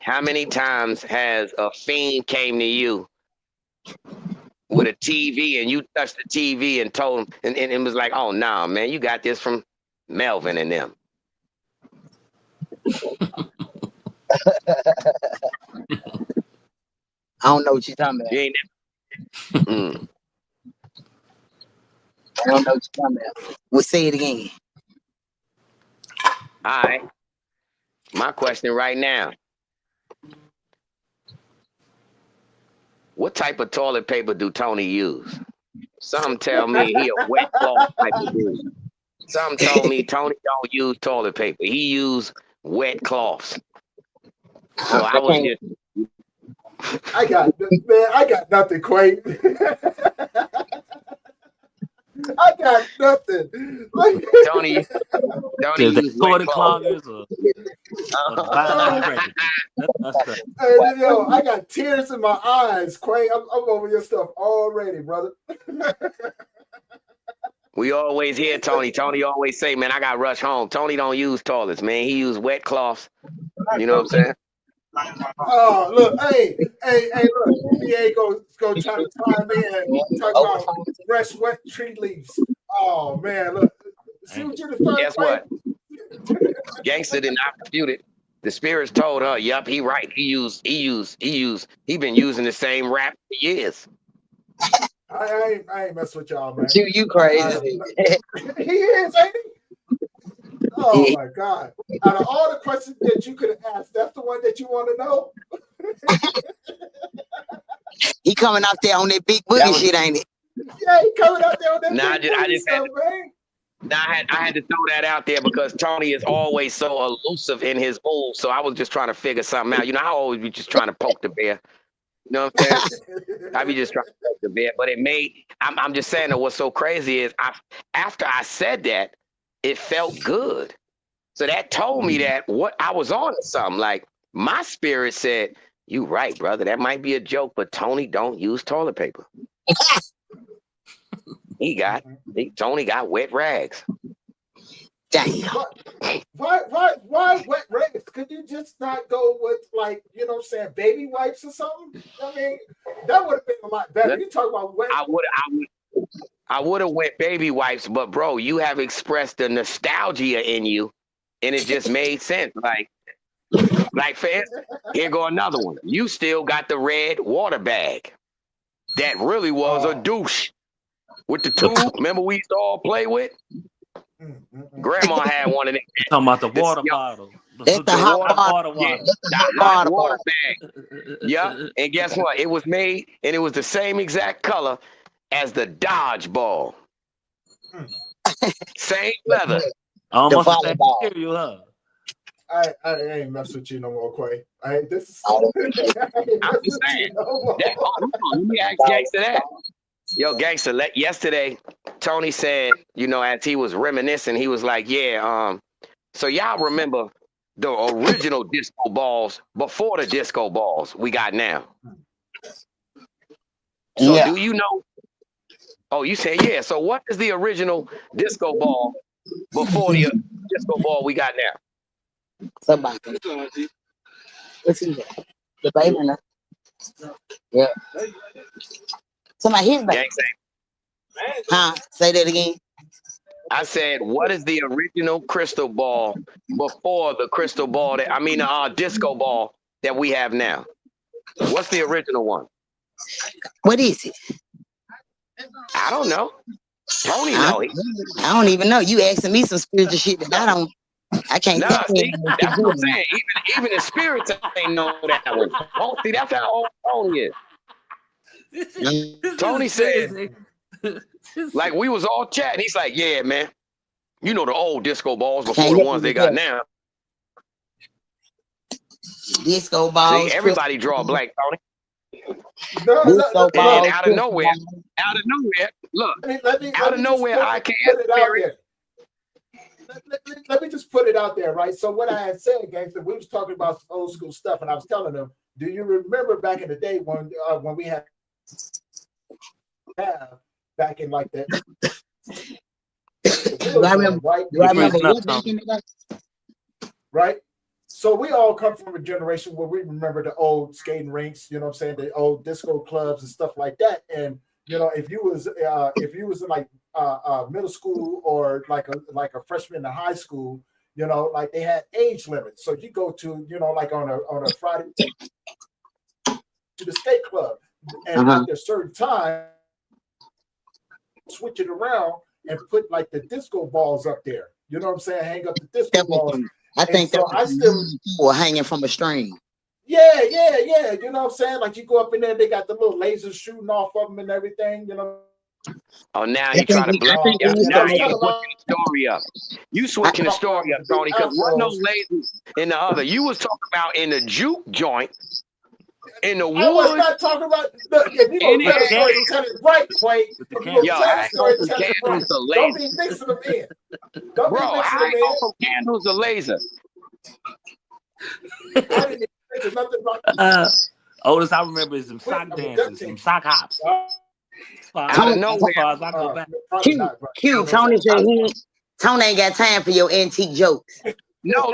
how many times has a fiend came to you with a TV and you touched the TV and told him and it was like, oh no, man, you got this from Melvin and them. I don't know what you're talking about. You ain't I don't know what you're talking about. We'll say it again. All right. My question right now. What type of toilet paper do Tony use? Some tell me he a wet cloth type of dude. Some told me Tony don't use toilet paper. He use wet cloths. So I was just I got nothing, Quay. I got nothing. Tony use wet cloths. Hey, yo, I got tears in my eyes, Quay. I'm over your stuff already, brother. We always hear Tony. Tony always say, man, I got to rush home. Tony don't use toilets, man. He use wet cloths. You know what I'm saying? Oh, look, hey, look, NBA go try to time in, talk about fresh, wet tree leaves. Oh, man, look. See what you decided. Guess what? Gangsta did not refute it. The spirits told her, yup, he right. He been using the same rap for years. I ain't mess with y'all, man. You crazy. He is, ain't he? Oh my God. Out of all the questions that you could have asked, that's the one that you want to know? He coming out there on that big boogie shit, ain't it? Yeah, he coming out there on that big boogie stuff, man. I had to throw that out there because Tony is always so elusive in his moves. So I was just trying to figure something out. You know, I always be just trying to poke the bear. You know what I'm saying? I be just trying to poke the bear. But I'm just saying that what's so crazy is after I said that, it felt good. So that told me that what I was on to something. Like my spirit said, you right, brother. That might be a joke, but Tony don't use toilet paper. Tony got wet rags. Damn. Why wet rags? Could you just not go with, like, you know what I'm saying, baby wipes or something? I mean, that would have been a lot better. You talk about wet. I would have went baby wipes, but bro, you have expressed the nostalgia in you, and it just made sense. Like for instance, here go another one. You still got the red water bag. That really was a douche. With the tube, remember we used to all play with? Grandma had one of them. Talking about the water bottle. That's the hot water. Yeah, the hot water bag. Yeah, and guess what? It was made, and it was the same exact color as the dodgeball. Same leather. Almost the same material, huh? I ain't mess with you no more, Quay. I'm just saying. Let me ask Gangsta that. Yo, Gangsta, yesterday, Tony said, you know, as he was reminiscing, he was like, yeah, so y'all remember the original disco balls before the disco balls we got now? So do you know? Oh, you said, yeah. So what is the original disco ball before the disco ball we got now? Somebody. What's he got? The baby now. Yeah. Somebody his baby. Huh? Say that again. I said, what is the original crystal ball before the crystal ball disco ball that we have now? What's the original one? What is it? I don't know. Tony I know. don't even know. You asking me some spiritual shit that I can't Nah, tell you. see, that's what I'm saying. Even the spirits ain't know that one. Oh, see, that's how old Tony is. Tony said, like we was all chatting. He's like, yeah, man. You know the old disco balls before the ones they got now. Disco balls. See, everybody draw a blank, Tony. Disco balls. And out of nowhere, look, out of nowhere, I can't spirit. Let me just put it out there, right? So what I had said, Gangsta, we was talking about old school stuff, and I was telling them, do you remember back in the day when we had back in like that? I remember, right? Right? So we all come from a generation where we remember the old skating rinks, you know what I'm saying, the old disco clubs and stuff like that. And you know, if you was in like middle school or like a freshman in high school, you know, like they had age limits. So you go to, you know, like on a Friday to the skate club, and after a certain time, switch it around and put like the disco balls up there. You know what I'm saying? Hang up the disco balls. I think so I still were hanging from a string. Yeah. You know what I'm saying? Like you go up in there, they got the little lasers shooting off of them and everything, you know. Oh, now you try to blend it. Now you switching the story up. You switching the story up, Tony, because one of those lasers in the other. You was talking about in the juke joint, in the woods. I was not talking about. Look, if you gonna tell the story, tell it right, Quay. If you gonna tell the story, tell it right. Don't be mixing them in. Don't be mixing them in. From candles to laser. I didn't think nothing about oldest I remember is some sock dances, some sock hops. Out of nowhere. Q, Tony said Tony ain't got time for your antique jokes. No,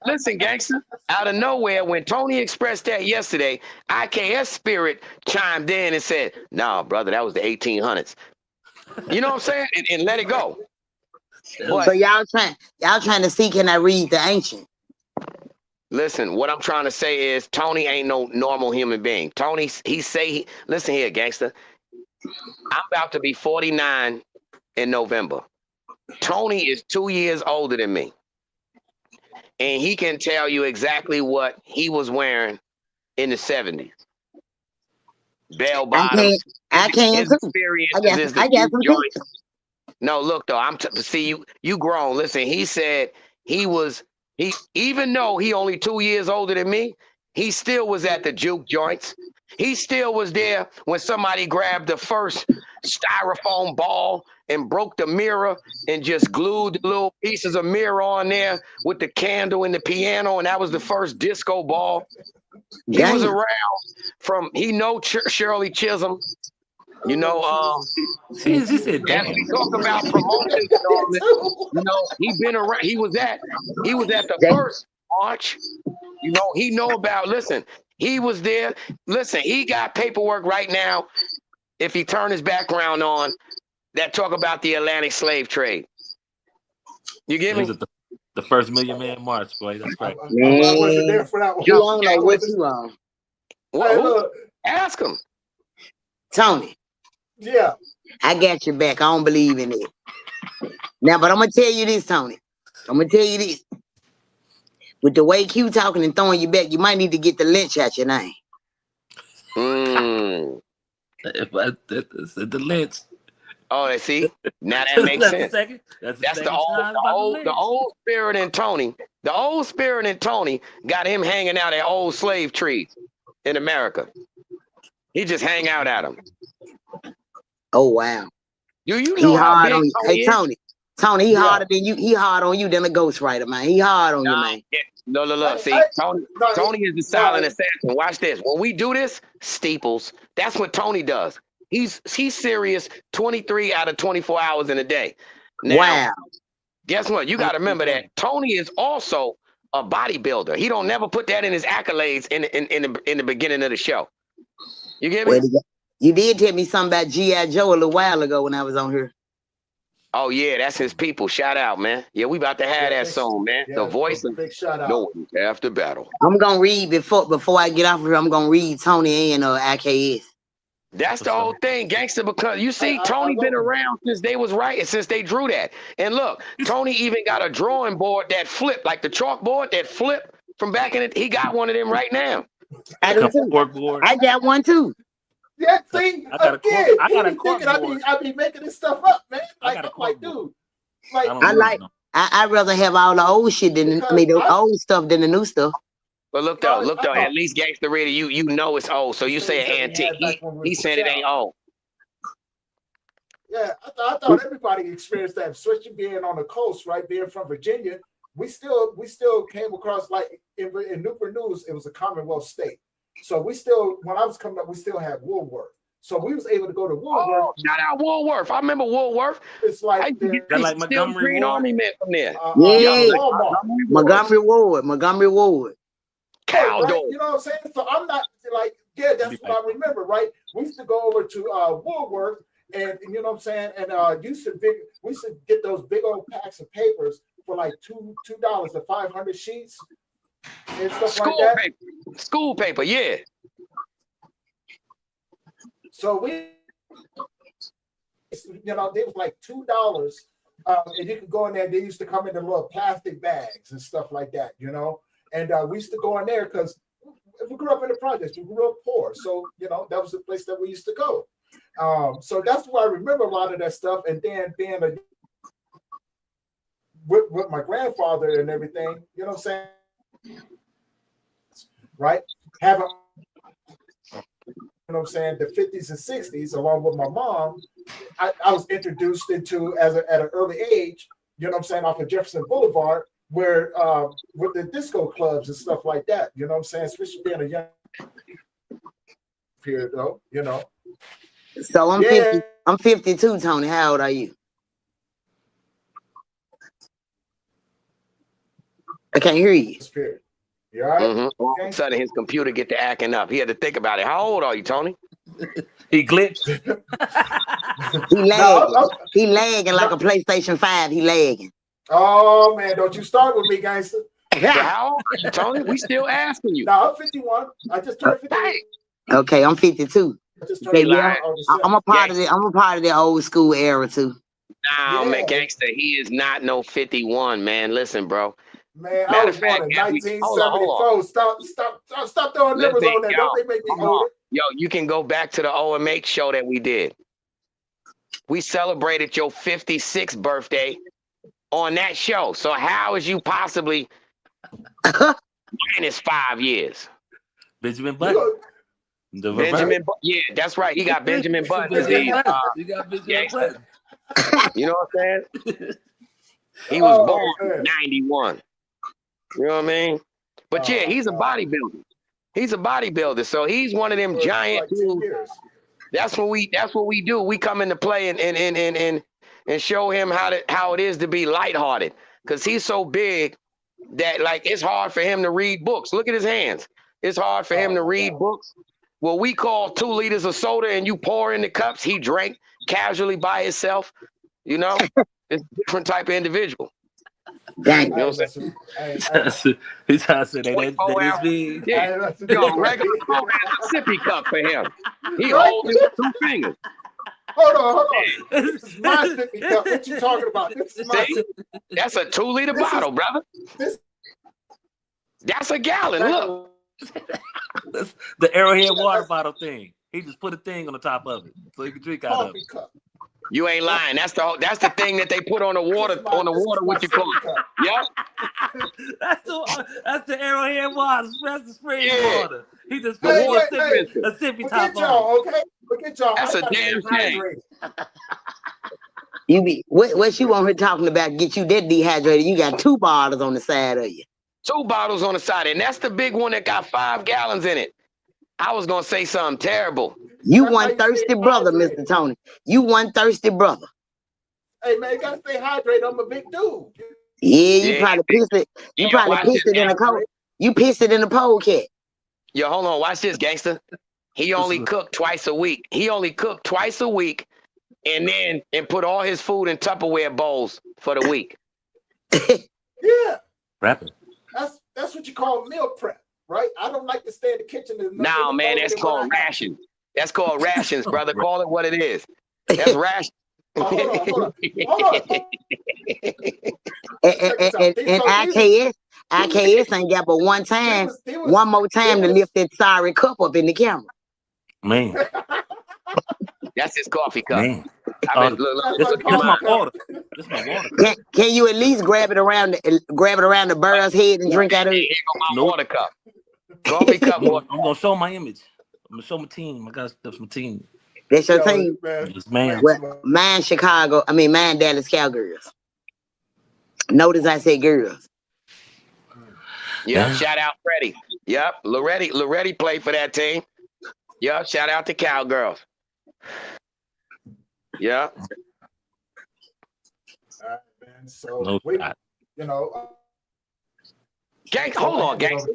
listen, gangster. Out of nowhere, when Tony expressed that yesterday, IKS Spirit chimed in and said, "Nah, brother, that was the 1800s." You know what I'm saying? And let it go. But, so y'all trying to see, can I read the ancient? Listen, what I'm trying to say is Tony ain't no normal human being. Tony, listen here, gangster. I'm about to be 49 in November. Tony is 2 years older than me. And he can tell you exactly what he was wearing in the 70s. Bell bottoms. I can't. I got some joints. No, look though, see you grown. Listen, he said he even though he only 2 years older than me, he still was at the juke joints. He still was there when somebody grabbed the first styrofoam ball and broke the mirror and just glued the little pieces of mirror on there with the candle and the piano, and that was the first disco ball. He was around from Shirley Chisholm. You know, she said, "Damn." We talk about promotions and all this. You know, he been around. He was at the first march. You know, he know about. Listen, he was there. Listen, he got paperwork right now. If he turn his background on, that talk about the Atlantic slave trade. You get me? The first Million Man March, boy. That's right. I wasn't there for that one. You don't know what you on. What? Ask him, Tony. Yeah. I got your back. I don't believe in it. Now, but I'm going to tell you this, Tony. I'm going to tell you this. With the way Q talking and throwing you back, you might need to get the lynch out your name. The lynch. Oh, see? Now that makes sense. That's the old spirit in Tony. The old spirit in Tony got him hanging out at old slave trees in America. He just hang out at them. Oh wow! Do you know how big Tony Hey Tony, he harder than you. He hard on you than a ghostwriter, man. He hard on you, man. Yeah. No. See, Tony is the silent assassin. Watch this. When we do this, steeples. That's what Tony does. He's serious 23 out of 24 hours in a day. Now, wow. Guess what? You got to remember that Tony is also a bodybuilder. He don't never put that in his accolades in the beginning of the show. You get me? You did tell me something about G.I. Joe a little while ago when I was on here. Oh yeah, that's his people. Shout out, man. Yeah, we about to have that song, man. Yeah, the voice of big shout out. no after battle. I'm gonna read before I get off here. I'm gonna read Tony and IKS. That's the whole thing, Gangsta. Because you see, Tony been around since they was writing, since they drew that. And look, Tony even got a drawing board that flip, like the chalkboard that flip from back in it. He got one of them right now. I do too. I got one too. Yeah, see, I got a cork board. I be making this stuff up, man. Like, I'm like, dude. Like, I'd rather have all the old shit than the old stuff than the new stuff. But look though, at least Gangsta Radio, you know it's old. So you say antique. He said it ain't old. Yeah, I thought everybody experienced that, especially being on the coast, right? Being from Virginia, we still came across, like in Newport News, it was a Commonwealth state. So we still, when I was coming up, we still had Woolworth. So we was able to go to Woolworth. Oh, shout out Woolworth. I remember Woolworth. It's like Montgomery Green Army men from there. Montgomery Ward. Cow right? You know what I'm saying? So I'm not like, yeah, that's what I remember, right? We used to go over to Woolworth, and you know what I'm saying, and we used to get those big old packs of papers for like $2 to 500 sheets and stuff School paper, yeah. So we, you know, they was like $2, and you could go in there. They used to come in the little plastic bags and stuff like that, you know. And we used to go in there because we grew up in the projects. We grew up poor, so you know that was the place that we used to go. So that's why I remember a lot of that stuff. And then being with my grandfather and everything, you know what I'm saying? Right? Having, you know what I'm saying, the 50s and 60s, along with my mom, I was introduced into at an early age, you know what I'm saying, off of Jefferson Boulevard, where with the disco clubs and stuff like that, you know what I'm saying, especially being a young period though, you know. So I'm 52, Tony. How old are you? I can't hear you. You all right? All of a sudden his computer get to acting up. He had to think about it. How old are you, Tony? He glitched. He lagging like a PlayStation 5. He lagging. Oh man, don't you start with me, Gangsta. How old are you, Tony? We still asking you. No, I'm 51. I just turned 51. Okay, I'm 52. I'm a part of the old school era too. No, man, Gangsta, he is not no 51, man. Listen, bro. Man, I was born in 1974. Stop throwing numbers on that. Don't they make me older? Yo, you can go back to the OMH show that we did. We celebrated your 56th birthday on that show. So how is you possibly minus 5 years? Benjamin Button. Yeah, that's right. He got Benjamin Button disease. He got Benjamin Button. You know what I'm saying? He was born 91. You know what I mean? But yeah, he's a bodybuilder. He's a bodybuilder. So he's one of them giant dudes. That's what we do. We come into play and show him how it is to be lighthearted. Because he's so big that like it's hard for him to read books. Look at his hands. It's hard for him to read books. What we call 2 liters of soda and you pour in the cups, he drank casually by himself. You know, it's a different type of individual. Dang. You know what I'm saying? He's trying to say that is me. Yeah, regular Coke has a sippy cup for him. He holds it with 2 fingers. Hold on. This is my sippy cup. What you talking about? This is my That's a 2-liter bottle, brother. That's a gallon. Look. The Arrowhead water bottle thing. He just put a thing on the top of it so he can drink out of it. You ain't lying. That's the thing that they put on the water what you call it. Yep. That's the Arrowhead water. That's the spring water. He just put a sippy top on. Okay? Look at y'all. That's a damn shame. What you on here talking about? Get you that dehydrated. You got 2 bottles on the side of you. 2 bottles on the side, and that's the big one that got 5 gallons in it. I was gonna say something terrible. You one thirsty brother, Mr. Tony. You one thirsty brother. Hey man, you gotta stay hydrated. I'm a big dude. Yeah, you probably pissed it. You probably pissed it in a coat. You pissed it in a polecat. Yo, hold on. Watch this, Gangsta. He only cooked twice a week. He only cooked twice a week and put all his food in Tupperware bowls for the week. Yeah, Rapping. that's what you call meal prep, right? I don't like to stay in the kitchen. No, man, that's called rations. That's called rations, brother. Call it what it is. That's rations. Hold on. And IKS ain't got but one time, one more time to lift that sorry cup up in the camera. Man. That's his coffee cup. Man. Look, This my water. This is my water. Can you at least grab it around the bird's head and drink out of it? Here go my water cup. Coffee cup. I'm gonna show my image. I'm gonna show my team. That's my team. That's your team. Man. Well, mine Dallas Cowgirls. Notice I said girls. Yeah, shout out Freddie. Yep, Loretti played for that team. Yep, shout out to Cowgirls. Yeah. All right, man. So hold on, Gangsta.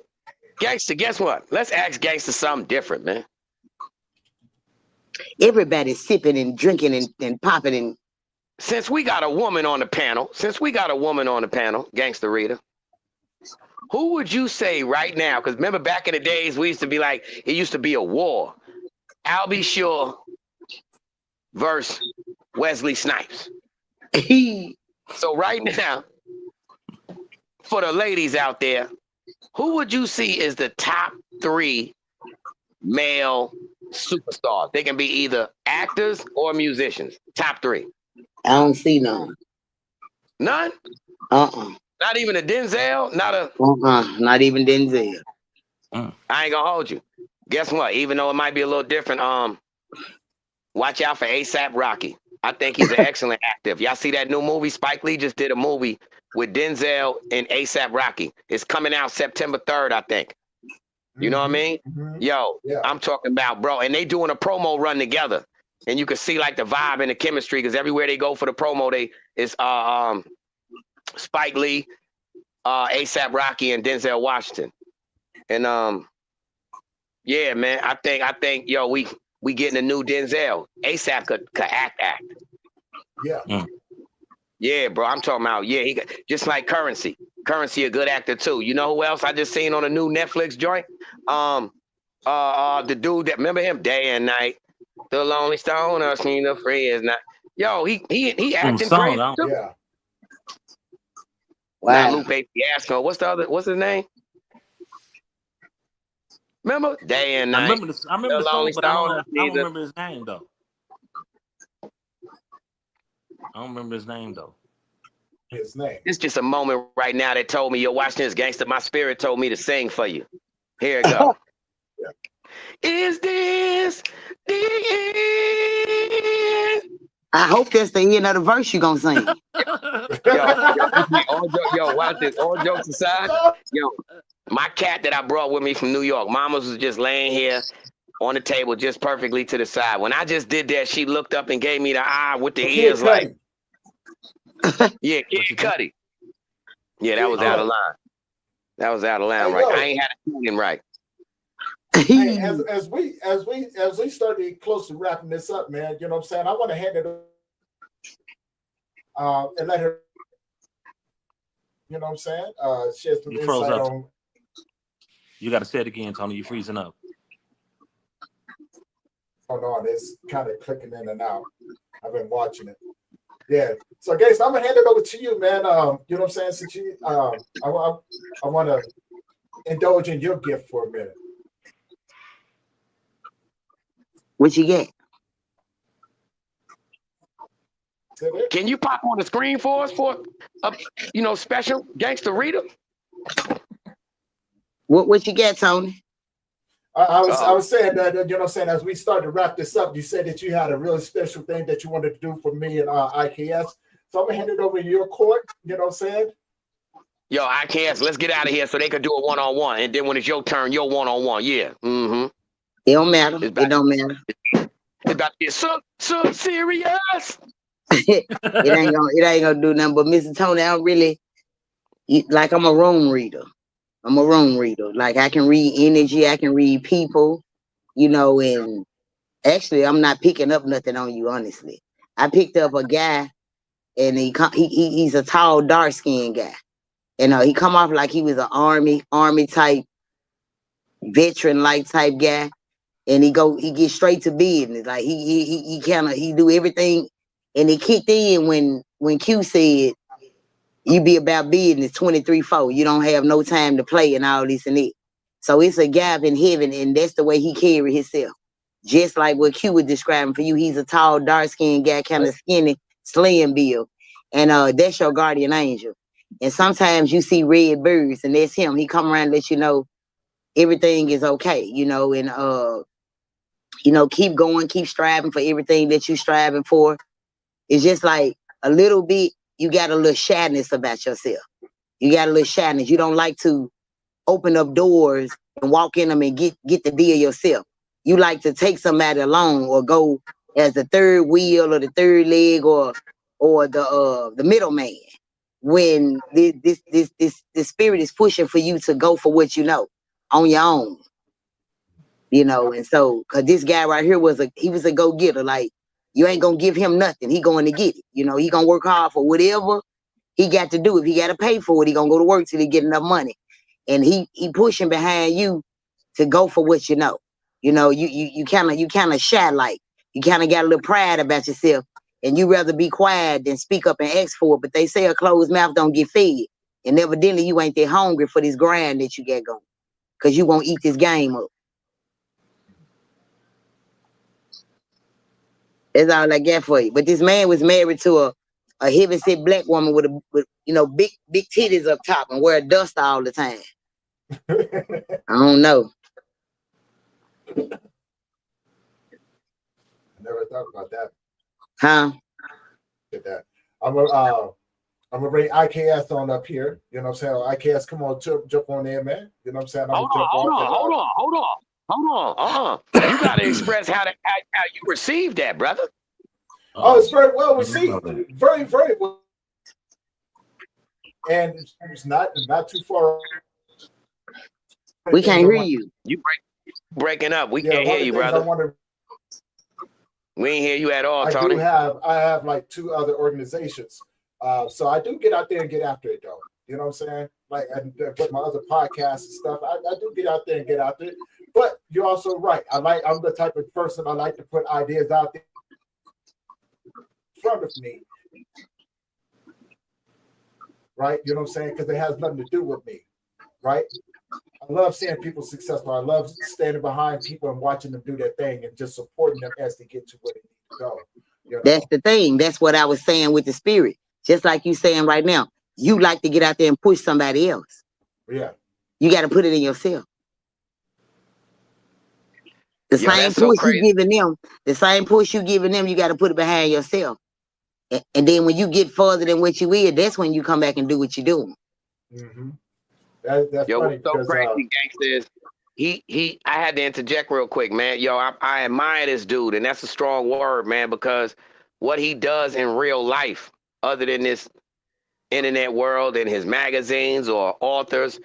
Gangsta, guess what? Let's ask Gangsta something different, man. Everybody's sipping and drinking and popping and. Since we got a woman on the panel, Gangsta Rita, who would you say right now? Because remember back in the days, we used to be like, it used to be a war. Albie Shore versus Wesley Snipes. So right now, for the ladies out there, who would you see is the top 3 male superstars? They can be either actors or musicians. Top 3. I don't see none. None? Not even a Denzel? Not even Denzel. I ain't gonna hold you. Guess what? Even though it might be a little different, watch out for A$AP Rocky. I think he's an excellent actor. Y'all see that new movie? Spike Lee just did a movie with Denzel and A$AP Rocky. It's coming out September 3rd, I think. You know what I mean? Yo, I'm talking about, bro. And they doing a promo run together. And you can see like the vibe and the chemistry because everywhere they go for the promo, it's Spike Lee, A$AP Rocky, and Denzel Washington. And yeah, man, I think, yo, we getting a new Denzel. A$AP could act. Yeah. Yeah, bro. I'm talking about, he got, just like Currency. Currency a good actor too. You know who else I just seen on a new Netflix joint? The dude that, remember him? Day and Night. The Lonely Stoner, seen the free is not. Yo, he acting crazy too. Yeah. Wow. Not Lupe Fiasco. What's his name? Remember? Day and Night. I remember the song, but I don't remember his name though. His name. It's just a moment right now that told me, you're watching this, Gangsta. My spirit told me to sing for you. Here it goes. Is this the end? I hope that's the end of the verse you're gonna sing. Yo, watch this. All jokes aside, yo, my cat that I brought with me from New York, Mama's was just laying here on the table just perfectly to the side. When I just did that, she looked up and gave me the eye with the ears like, yeah, Kid Cudi. Yeah, that was out of line. That was out of line, right? I ain't had it singing right. Hey, as we start to get close to wrapping this up, man, you know what I'm saying? I want to hand it and let her, you know what I'm saying? She has some insight on. You got to say it again, Tony. You're freezing up. Hold on, it's kind of clicking in and out. I've been watching it. Yeah. So, guys, I'm gonna hand it over to you, man. You know what I'm saying? Since you, I want to indulge in your gift for a minute. What you get? Can you pop on the screen for us for a special Gangsta Rita? What you get, Tony? I was saying that, you know what I'm saying, as we start to wrap this up, you said that you had a really special thing that you wanted to do for me and IKS. So I'm gonna hand it over to your court, you know what I'm saying? Yo, IKS, let's get out of here so they can do a one-on-one. And then when it's your turn, your one-on-one. Yeah. Mm-hmm. It don't matter. It don't matter. It's about to get so serious. it ain't gonna do nothing. But Mr. Tony, I don't really like. I'm a room reader. Like I can read energy. I can read people. And actually, I'm not picking up nothing on you, honestly. I picked up a guy, and he's a tall, dark skinned guy, and he come off like he was an army type, veteran like type guy, and he gets straight to business. Like he do everything, and it kicked in when Q said, "You be about business 23/4. You don't have no time to play and all this and it." So it's a gap in heaven, and that's the way he carry himself. Just like what Q was describing for you, he's a tall, dark-skinned guy, kind of skinny, slim build, and that's your guardian angel. And sometimes you see red birds, and that's him. He come around and let you know everything is okay, and keep going, keep striving for everything that you striving for. It's just like a little bit. You got a little shyness about yourself. You got a little shyness. You don't like to open up doors and walk in them and get the deal yourself. You like to take somebody along or go as the third wheel or the third leg or the middleman when this spirit is pushing for you to go for what you know on your own. And so because this guy right here was a go-getter. Like, you ain't gonna give him nothing. He going to get it. He gonna work hard for whatever he got to do. If he got to pay for it, he gonna go to work till he get enough money. And he pushing behind you to go for what you know. You kind of shy, like you kind of got a little pride about yourself, and you rather be quiet than speak up and ask for it. But they say a closed mouth don't get fed, and evidently you ain't that hungry for this grind that you got going, because you won't eat this game up. That's all I got for you. But this man was married to a heavy-set black woman with big titties up top and wear dust all the time. I don't know. I never thought about that. Huh? Get that. I'm gonna bring IKS on up here. You know what I'm saying? IKS, come on, jump on there, man. You know what I'm saying? Hold on. You gotta express how you received that, brother. Oh, it's very well received. Very, very well. And it's not too far. We can't hear you. You breaking up. We can't hear you, brother. We ain't hear you at all, Tony. I have like 2 other organizations. So I do get out there and get after it, though. You know what I'm saying? Like, and with my other podcasts and stuff, I do get out there and get after it. But you're also right. I'm the type of person, I like to put ideas out there in front of me. Right? You know what I'm saying? Because it has nothing to do with me. Right? I love seeing people successful. I love standing behind people and watching them do their thing and just supporting them as they get to where they need to go. That's the thing. That's what I was saying with the spirit. Just like you saying right now, you like to get out there and push somebody else. Yeah. You got to put it in yourself. The same push you giving them, you got to put it behind yourself. And then when you get further than what you is, that's when you come back and do what you're doing. Mm-hmm. That's yo, funny what's so crazy, Gangsta, is I had to interject real quick, man. Yo, I admire this dude, and that's a strong word, man, because what he does in real life, other than this internet world and his magazines or authors,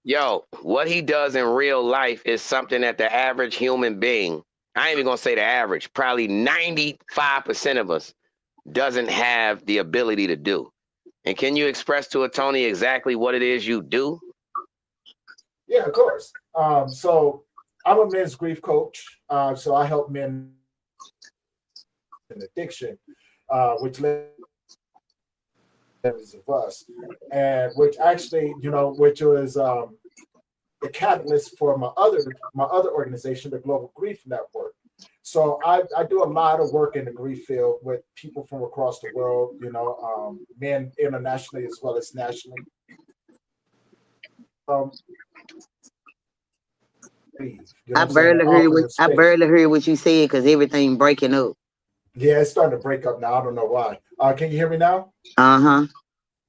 yo, what he does in real life is something that the average human being, I ain't even gonna say the average, probably 95% of us doesn't have the ability to do. And can you express to a Tony exactly what it is you do? Yeah, of course. So I'm a men's grief coach. So I help men in addiction, which levels of us, and which actually, which was the catalyst for my other organization, the Global Grief Network. So I do a lot of work in the grief field with people from across the world, men internationally as well as nationally. I barely heard what you said because everything breaking up. Yeah, it's starting to break up now. I don't know why. Can you hear me now? Uh-huh.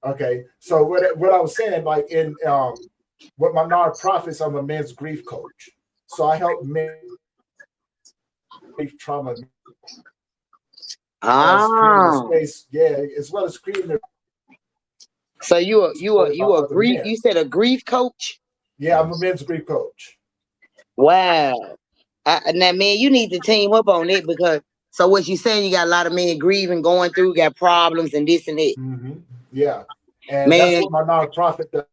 Okay. So what I was saying, like in with my nonprofits, I'm a men's grief coach. So I help men grief trauma. Space, as well as creating. So you a grief? You said a grief coach? Yeah, I'm a men's grief coach. Wow. Now, man, you need to team up on it because So what you saying? You got a lot of men grieving, going through, got problems, and this and that. Yeah, and that's Man, what my nonprofit does.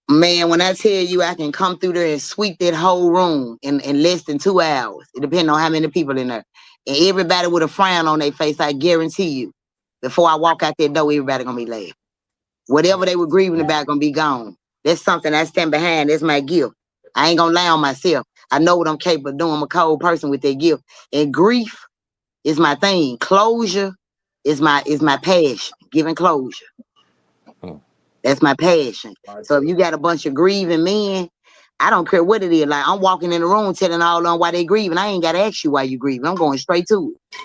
man, when I tell you I can come through there and sweep that whole room in less than 2 hours, it depends on how many people in there, and everybody with a frown on their face, I guarantee you, before I walk out that door, everybody gonna be laughing. Whatever they were grieving about gonna be gone. That's something I stand behind. That's my gift. I ain't gonna lie on myself. I know what I'm capable of doing. I'm a cold person with that gift. And grief is my thing. Closure is my passion. Giving closure. That's my passion. So if you got a bunch of grieving men, I don't care what it is. Like I'm walking in the room telling all of them why they grieving. I ain't gotta ask you why you grieving. I'm going straight to it.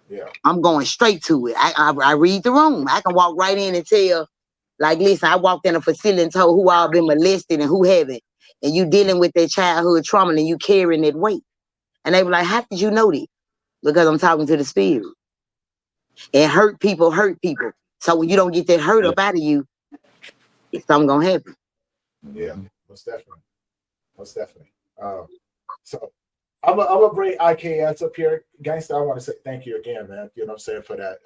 Yeah. I'm going straight to it. I read the room. I can walk right in and tell, like, listen, I walked in a facility and told who all been molested and who haven't. And you dealing with their childhood trauma and you carrying that weight. And they were like, how did you know that? Because I'm talking to the spirit. And hurt people hurt people. So when you don't get that hurt up out of you, something gonna happen. Yeah, most definitely. Most definitely. So I'm gonna bring IKS up here. Gangsta, I want to say thank you again, man. You know what I'm saying, for that.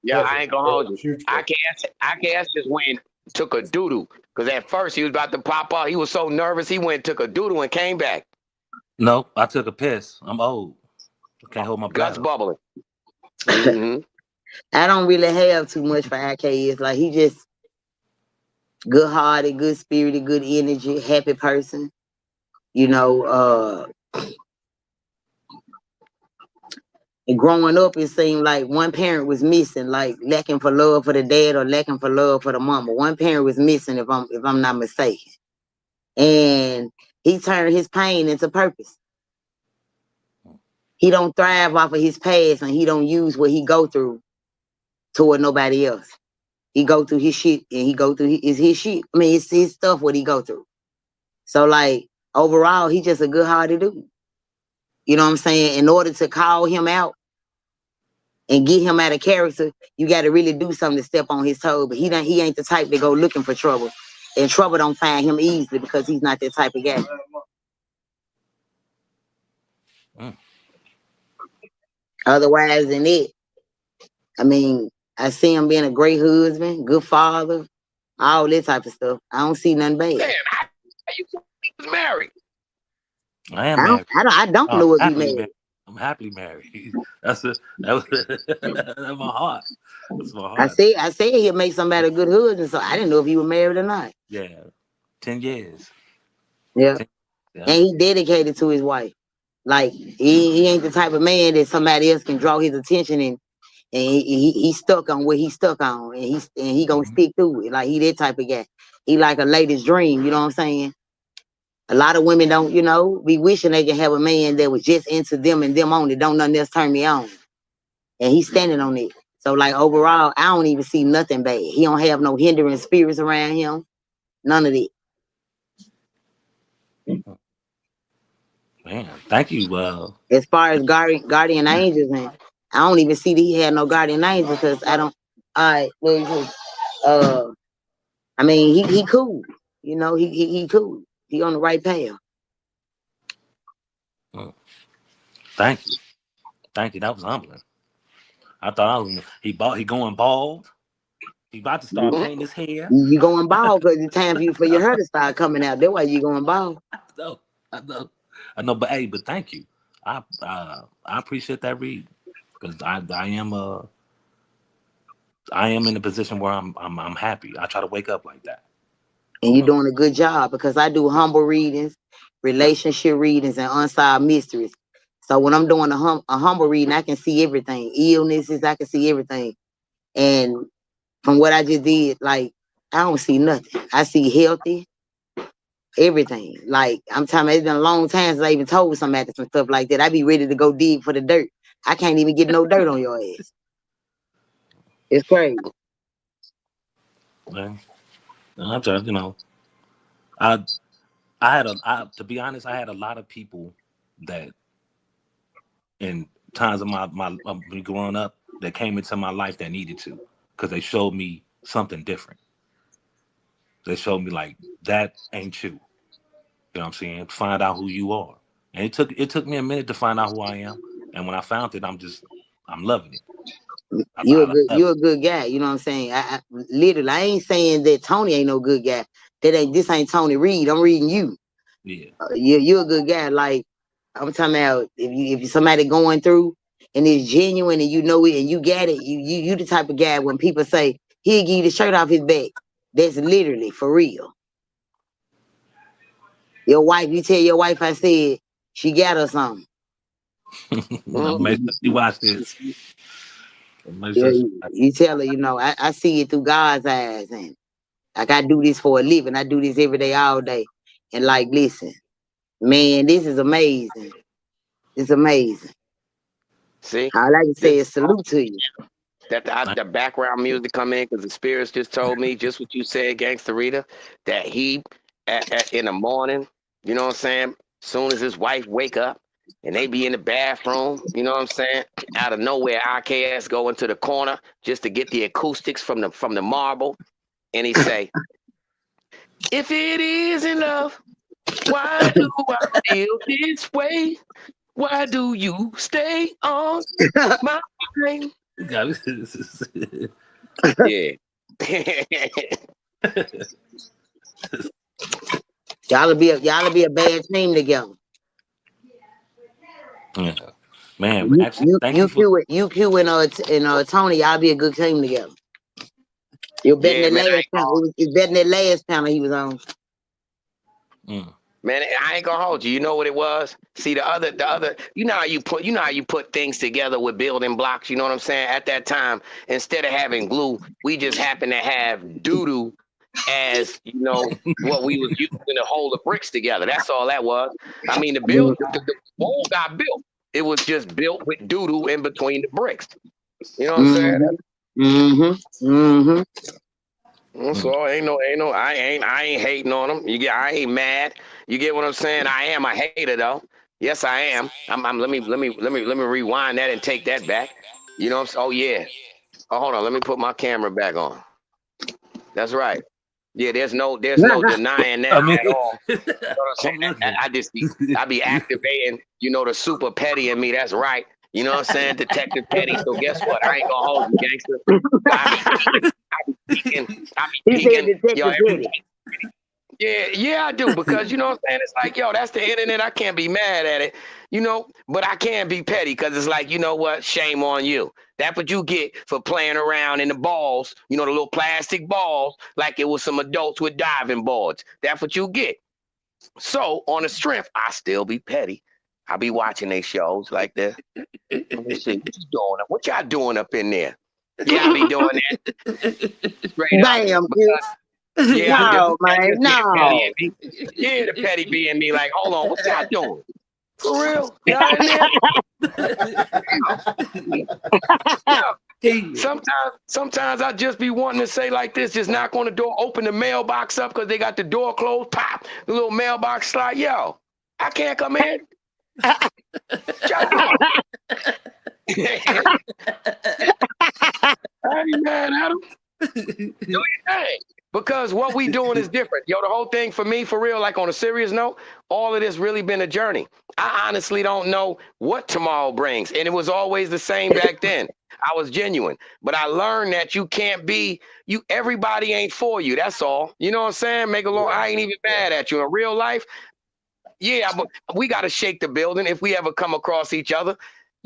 Yeah, pleasure. I ain't gonna hold you. Huge IKS just went took a doodle because at first he was about to pop out. He was so nervous he went took a doodle and came back. No, I took a piss. I'm old. I can't hold my breath. Guts bubbling. Mm-hmm. I don't really have too much for IKS. Like he just good hearted, good spirited, good energy, happy person. You know, and growing up, it seemed like one parent was missing, like lacking for love for the dad or lacking for love for the mama. One parent was missing, if I'm not mistaken. And he turned his pain into purpose. He don't thrive off of his past, and he don't use what he go through toward nobody else. He go through his shit, and he go through his shit. I mean, it's his stuff what he go through. So like overall, he just a good hearted dude. You know what I'm saying? In order to call him out and get him out of character, you got to really do something to step on his toe. But he ain't the type to go looking for trouble, and trouble don't find him easily because he's not that type of guy. Otherwise than it, I mean, I see him being a great husband, good father, all that type of stuff. I don't see nothing bad. Man, he was married. I am married. I don't know if he married. I'm happily married. That's my heart. That's my heart. I said he'll make somebody a good husband, so I didn't know if he was married or not. Yeah, 10 years. Yeah. And he dedicated to his wife. Like he ain't the type of man that somebody else can draw his attention and he stuck on what he stuck on, and he gonna stick to it. Like he that type of guy. He like a lady's dream. You know what I'm saying? A lot of women don't, be wishing they can have a man that was just into them and them only. Don't nothing else turn me on. And he's standing on it. So like overall, I don't even see nothing bad. He don't have no hindering spirits around him. None of it. Man, thank you. As far as guardian angels, man, I don't even see that he had no guardian angels because I don't. I mean, he cool. He cool. He on the right path. Thank you. That was humbling. I thought he going bald. He about to start painting his hair. You going bald because it's time for your hair to start coming out. That's why you going bald. I know, but thank you. I appreciate that read because I am in a position where I'm happy. I try to wake up like that. And you're doing a good job because I do humble readings, relationship readings, and unsolved mysteries. So when I'm doing a humble reading, I can see everything. Illnesses, I can see everything. And from what I just did, like, I don't see nothing. I see healthy, everything. Like, I'm telling you, it's been a long time since I even told somebody some stuff like that. I be ready to go dig for the dirt. I can't even get no dirt on your ass. It's crazy. Man, I'm just, I to be honest, I had a lot of people that in times of my me growing up that came into my life that needed to because they showed me something different. They showed me like that ain't you. You know what I'm saying? Find out who you are. And it took me a minute to find out who I am. And when I found it, I'm just I'm loving it. You're a good guy. You know what I'm saying? I literally, I ain't saying that Tony ain't no good guy. This ain't Tony Reed. I'm reading you. Yeah. You're a good guy. Like I'm talking about, if somebody going through and it's genuine and you know it and you got it, you the type of guy when people say he'll give you the shirt off his back. That's literally for real. Your wife, you tell your wife I said she got her something. Make sure you watch this. You tell her, I see it through God's eyes, and like I do this for a living. I do this every day, all day. And like, listen, man, this is amazing. It's amazing. See, All I can say is salute to you. That the background music come in because the spirits just told me just what you said, Gangsta Rita, that he in the morning, you know what I'm saying? Soon as his wife wake up and they be in the bathroom, you know what I'm saying? Out of nowhere, RKS go into the corner just to get the acoustics from the marble, and he say, "If it isn't love, why do I feel this way? Why do you stay on my mind?" Yeah. Y'all be a bad team together. Yeah. Man, actually, thank you for you and Tony, y'all be a good team together. You're better than last panel. It's better than last panel he was on. Man, I ain't gonna hold you. You know what it was? See, the other, you know how you put things together with building blocks. You know what I'm saying? At that time, instead of having glue, we just happened to have doo-doo as what we was using to hold the bricks together. That's all that was. I mean, the wall got built. It was just built with doo-doo in between the bricks. You know what I'm saying? So I ain't hating on them. I ain't mad. You get what I'm saying? I am a hater though. Yes, I am. Let me rewind that and take that back. You know what I'm saying? Oh yeah. Oh, hold on. Let me put my camera back on. That's right. Yeah, there's no denying that at all. You know what I'm saying? I be activating, the super petty in me. That's right. You know what I'm saying? Detective Petty. So guess what? I ain't gonna hold you, gangster. I be peeking. Yo, yeah, I do. Because you know what I'm saying? It's like, yo, that's the internet. I can't be mad at it, but I can't be petty because it's like, you know what? Shame on you. That's what you get for playing around in the balls, the little plastic balls, like it was some adults with diving boards. That's what you get. So on the strength, I still be petty. I be watching they shows like this. Let me see. What y'all doing up in there? Yeah, I be doing that. Straight up. Damn, Yeah, I do. Man, no. Yeah, the petty be in me like, hold on, what y'all doing? For real? Y'all in there? Sometimes I just be wanting to say like this, just knock on the door, open the mailbox up because they got the door closed, pop, the little mailbox slide. Yo, I can't come in. What y'all doing? I ain't mad at him. Do your thing. Because what we doing is different. Yo, the whole thing for me, for real, like on a serious note, all of this really been a journey. I honestly don't know what tomorrow brings. And it was always the same back then. I was genuine. But I learned that you can't be, everybody ain't for you. That's all. You know what I'm saying? I ain't even mad at you. In real life, yeah, but we got to shake the building if we ever come across each other.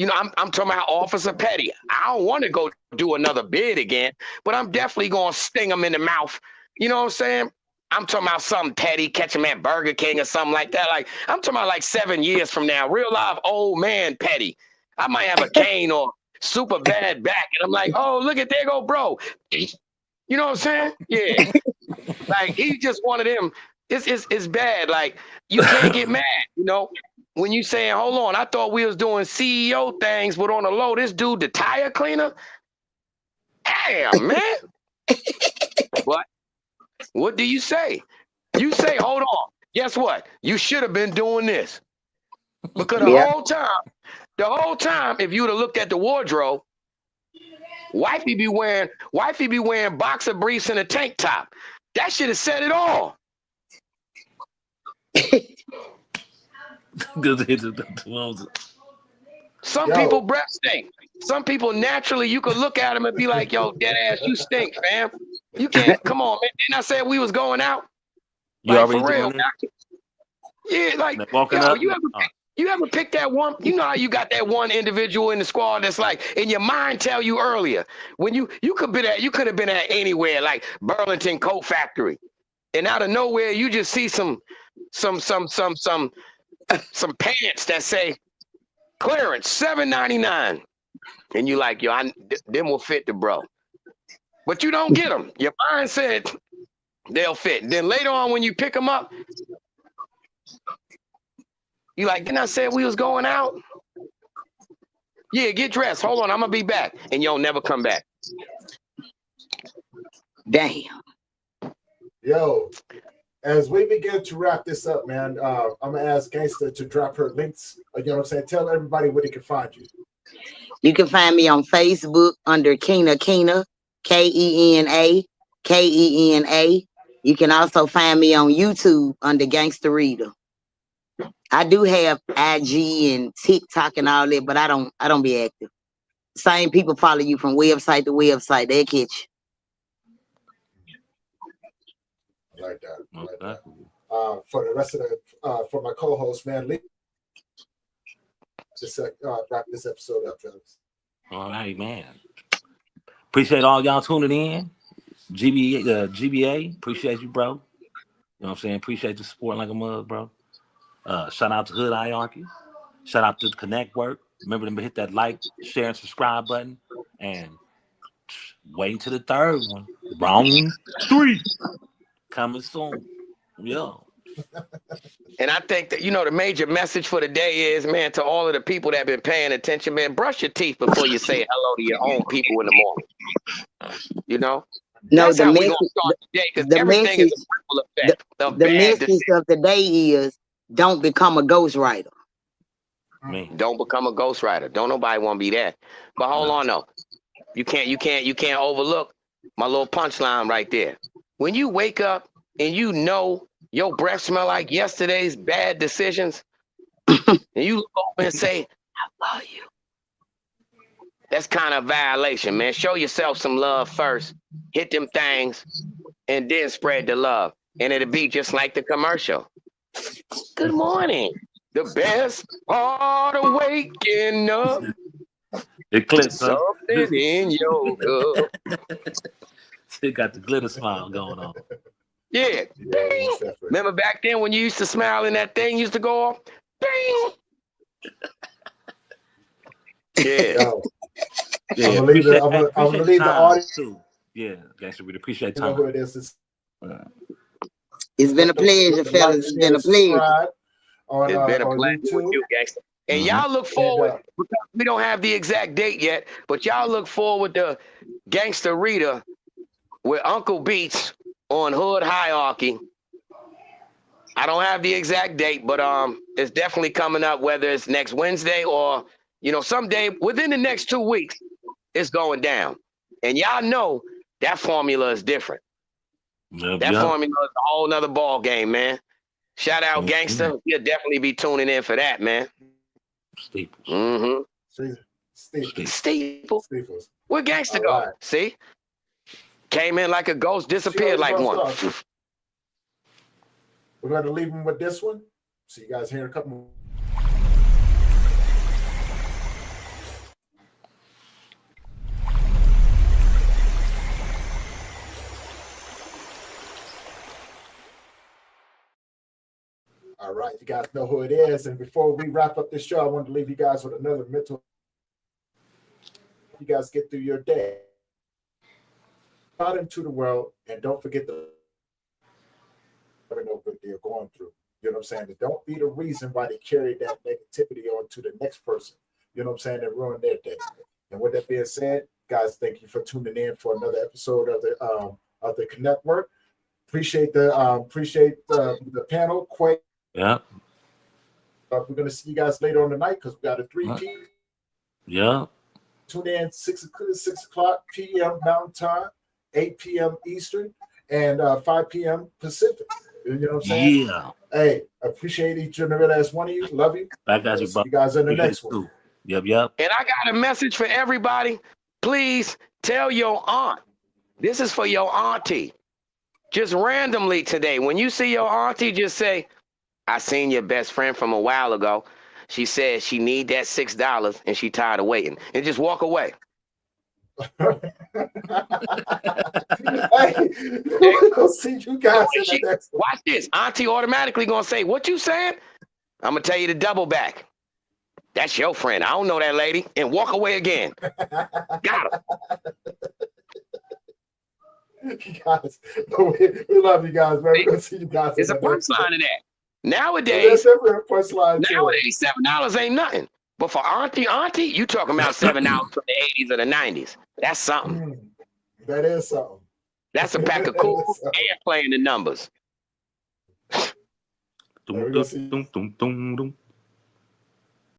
I'm talking about Officer Petty. I don't want to go do another bid again, but I'm definitely going to sting him in the mouth. You know what I'm saying? I'm talking about something petty, catch him at Burger King or something like that. Like, I'm talking about like 7 years from now, real live old man petty. I might have a cane or super bad back, and I'm like, oh, look at, there go, bro. You know what I'm saying? Yeah. Like, he's just one of them. It's bad. Like, you can't get mad, when you saying, hold on, I thought we was doing CEO things, but on the low, this dude, the tire cleaner? Damn, man. What do you say? You say, hold on. Guess what? You should have been doing this. Because the whole time, if you would have looked at the wardrobe, wifey be wearing boxer briefs and a tank top. That should have said it all. Some people breath stink. Some people naturally, you could look at them and be like, yo, dead ass, you stink, fam. You can't, come on, man. Didn't I say we was going out? You Like, already for real. doing it? Yeah, like, Walking yo, up? you ever pick that one? You know how you got that one individual in the squad that's like, in your mind tell you earlier, when you could have been at anywhere, like Burlington Coat Factory. And out of nowhere, you just see some pants that say clearance $7.99, and you like, yo, them will fit the bro, but you don't get them. Your mind said they'll fit. Then later on, when you pick them up, you like, didn't I say we was going out? Yeah, get dressed. Hold on, I'm gonna be back, and you'll never come back. Damn. Yo, as we begin to wrap this up, man, I'm gonna ask Gangsta to drop her links. You know what I'm saying? Tell everybody where they can find you. You can find me on Facebook under Kena, Kena, Kena. You can also find me on YouTube under Gangsta Reader. I do have IG and TikTok and all that, but I don't be active. Same people follow you from website to website. They'll catch you. Like that. Okay. Like that. For the rest of for my co-host, man, just wrap this episode up, fellas. All right, man. Appreciate all y'all tuning in. GBA, appreciate you, bro. You know what I'm saying? Appreciate the support like a mug, bro. Shout out to Hood Hierarchy. Shout out to the Connectwork. Remember to hit that like, share, and subscribe button. And wait until the third one. Round 3. Coming soon. Yeah. And I think that, the major message for the day is, man, to all of the people that have been paying attention, man, brush your teeth before you say hello to your own people in the morning. No, that's the how message, we're going to start the day, because the everything message, is a ripple effect. the message of the day is, don't become a ghostwriter. Man. Don't become a ghostwriter. Don't nobody want to be that. But hold on, though. You can't overlook my little punchline right there. When you wake up and you know your breath smell like yesterday's bad decisions, and you look over and say, I love you. That's kind of a violation, man. Show yourself some love first. Hit them things, and then spread the love. And it'll be just like the commercial. Good morning. The best part of waking up. It clicks, huh? Something in your cup. Still got the glitter smile going on. Yeah. Bing. Remember back then when you used to smile and that thing used to go off? Bing. Yeah. Yeah. I'm gonna leave the audience too. Yeah, Gangsta, we appreciate time. You know who it is. It's been a pleasure, fellas. It's been a pleasure. It's been a pleasure with you, Gangsta. And y'all look forward, because we don't have the exact date yet, but y'all look forward to Gangsta Reader with Uncle Beats on Hood Hierarchy. I don't have the exact date, but it's definitely coming up, whether it's next Wednesday or, someday within the next 2 weeks, it's going down. And y'all know that formula is different. That formula is a whole nother ball game, man. Shout out Gangsta. You'll definitely be tuning in for that, man. Staples. Mm-hmm. Staples. Where Gangsta go? Right. See? Came in like a ghost, disappeared like one. We're going to leave him with this one. See you guys here in a couple more. All right, you guys know who it is. And before we wrap up this show, I want to leave you guys with another mental. You guys get through your day. Out into the world, and don't forget the know what they're going through. You know what I'm saying? And don't be the reason why they carry that negativity on to the next person. You know what I'm saying? And ruin their day. And with that being said, guys, thank you for tuning in for another episode of the Connectwork. Appreciate the panel. Quake. Yeah. We're gonna see you guys later on tonight because we got a 3 p.m. Yeah. Tune in 6 o'clock p.m. Mountain Time, 8 p.m. Eastern, and 5 p.m. Pacific. You know what I'm saying? Yeah. Hey, appreciate each and every last one of you. Love you. I got you, bro. You guys in the next one. Yep. And I got a message for everybody. Please tell your aunt. This is for your auntie. Just randomly today, when you see your auntie, just say, I seen your best friend from a while ago. She said she need that $6 and she tired of waiting. And just walk away. Hey, we'll see you guys in the next one. Watch this. Auntie automatically gonna say, what you saying? I'm gonna tell you to double back. That's your friend. I don't know that lady. And walk away again. Got her. You guys, we love you guys, man. We're gonna see you guys. It's a punchline of that. Nowadays, Nowadays, $7 ain't nothing. But for auntie, you talking about $7 from the 80s or the 90s. That's something. That is something. That's a pack of cool and playing the numbers. Dum, dum, dum, dum, dum, dum.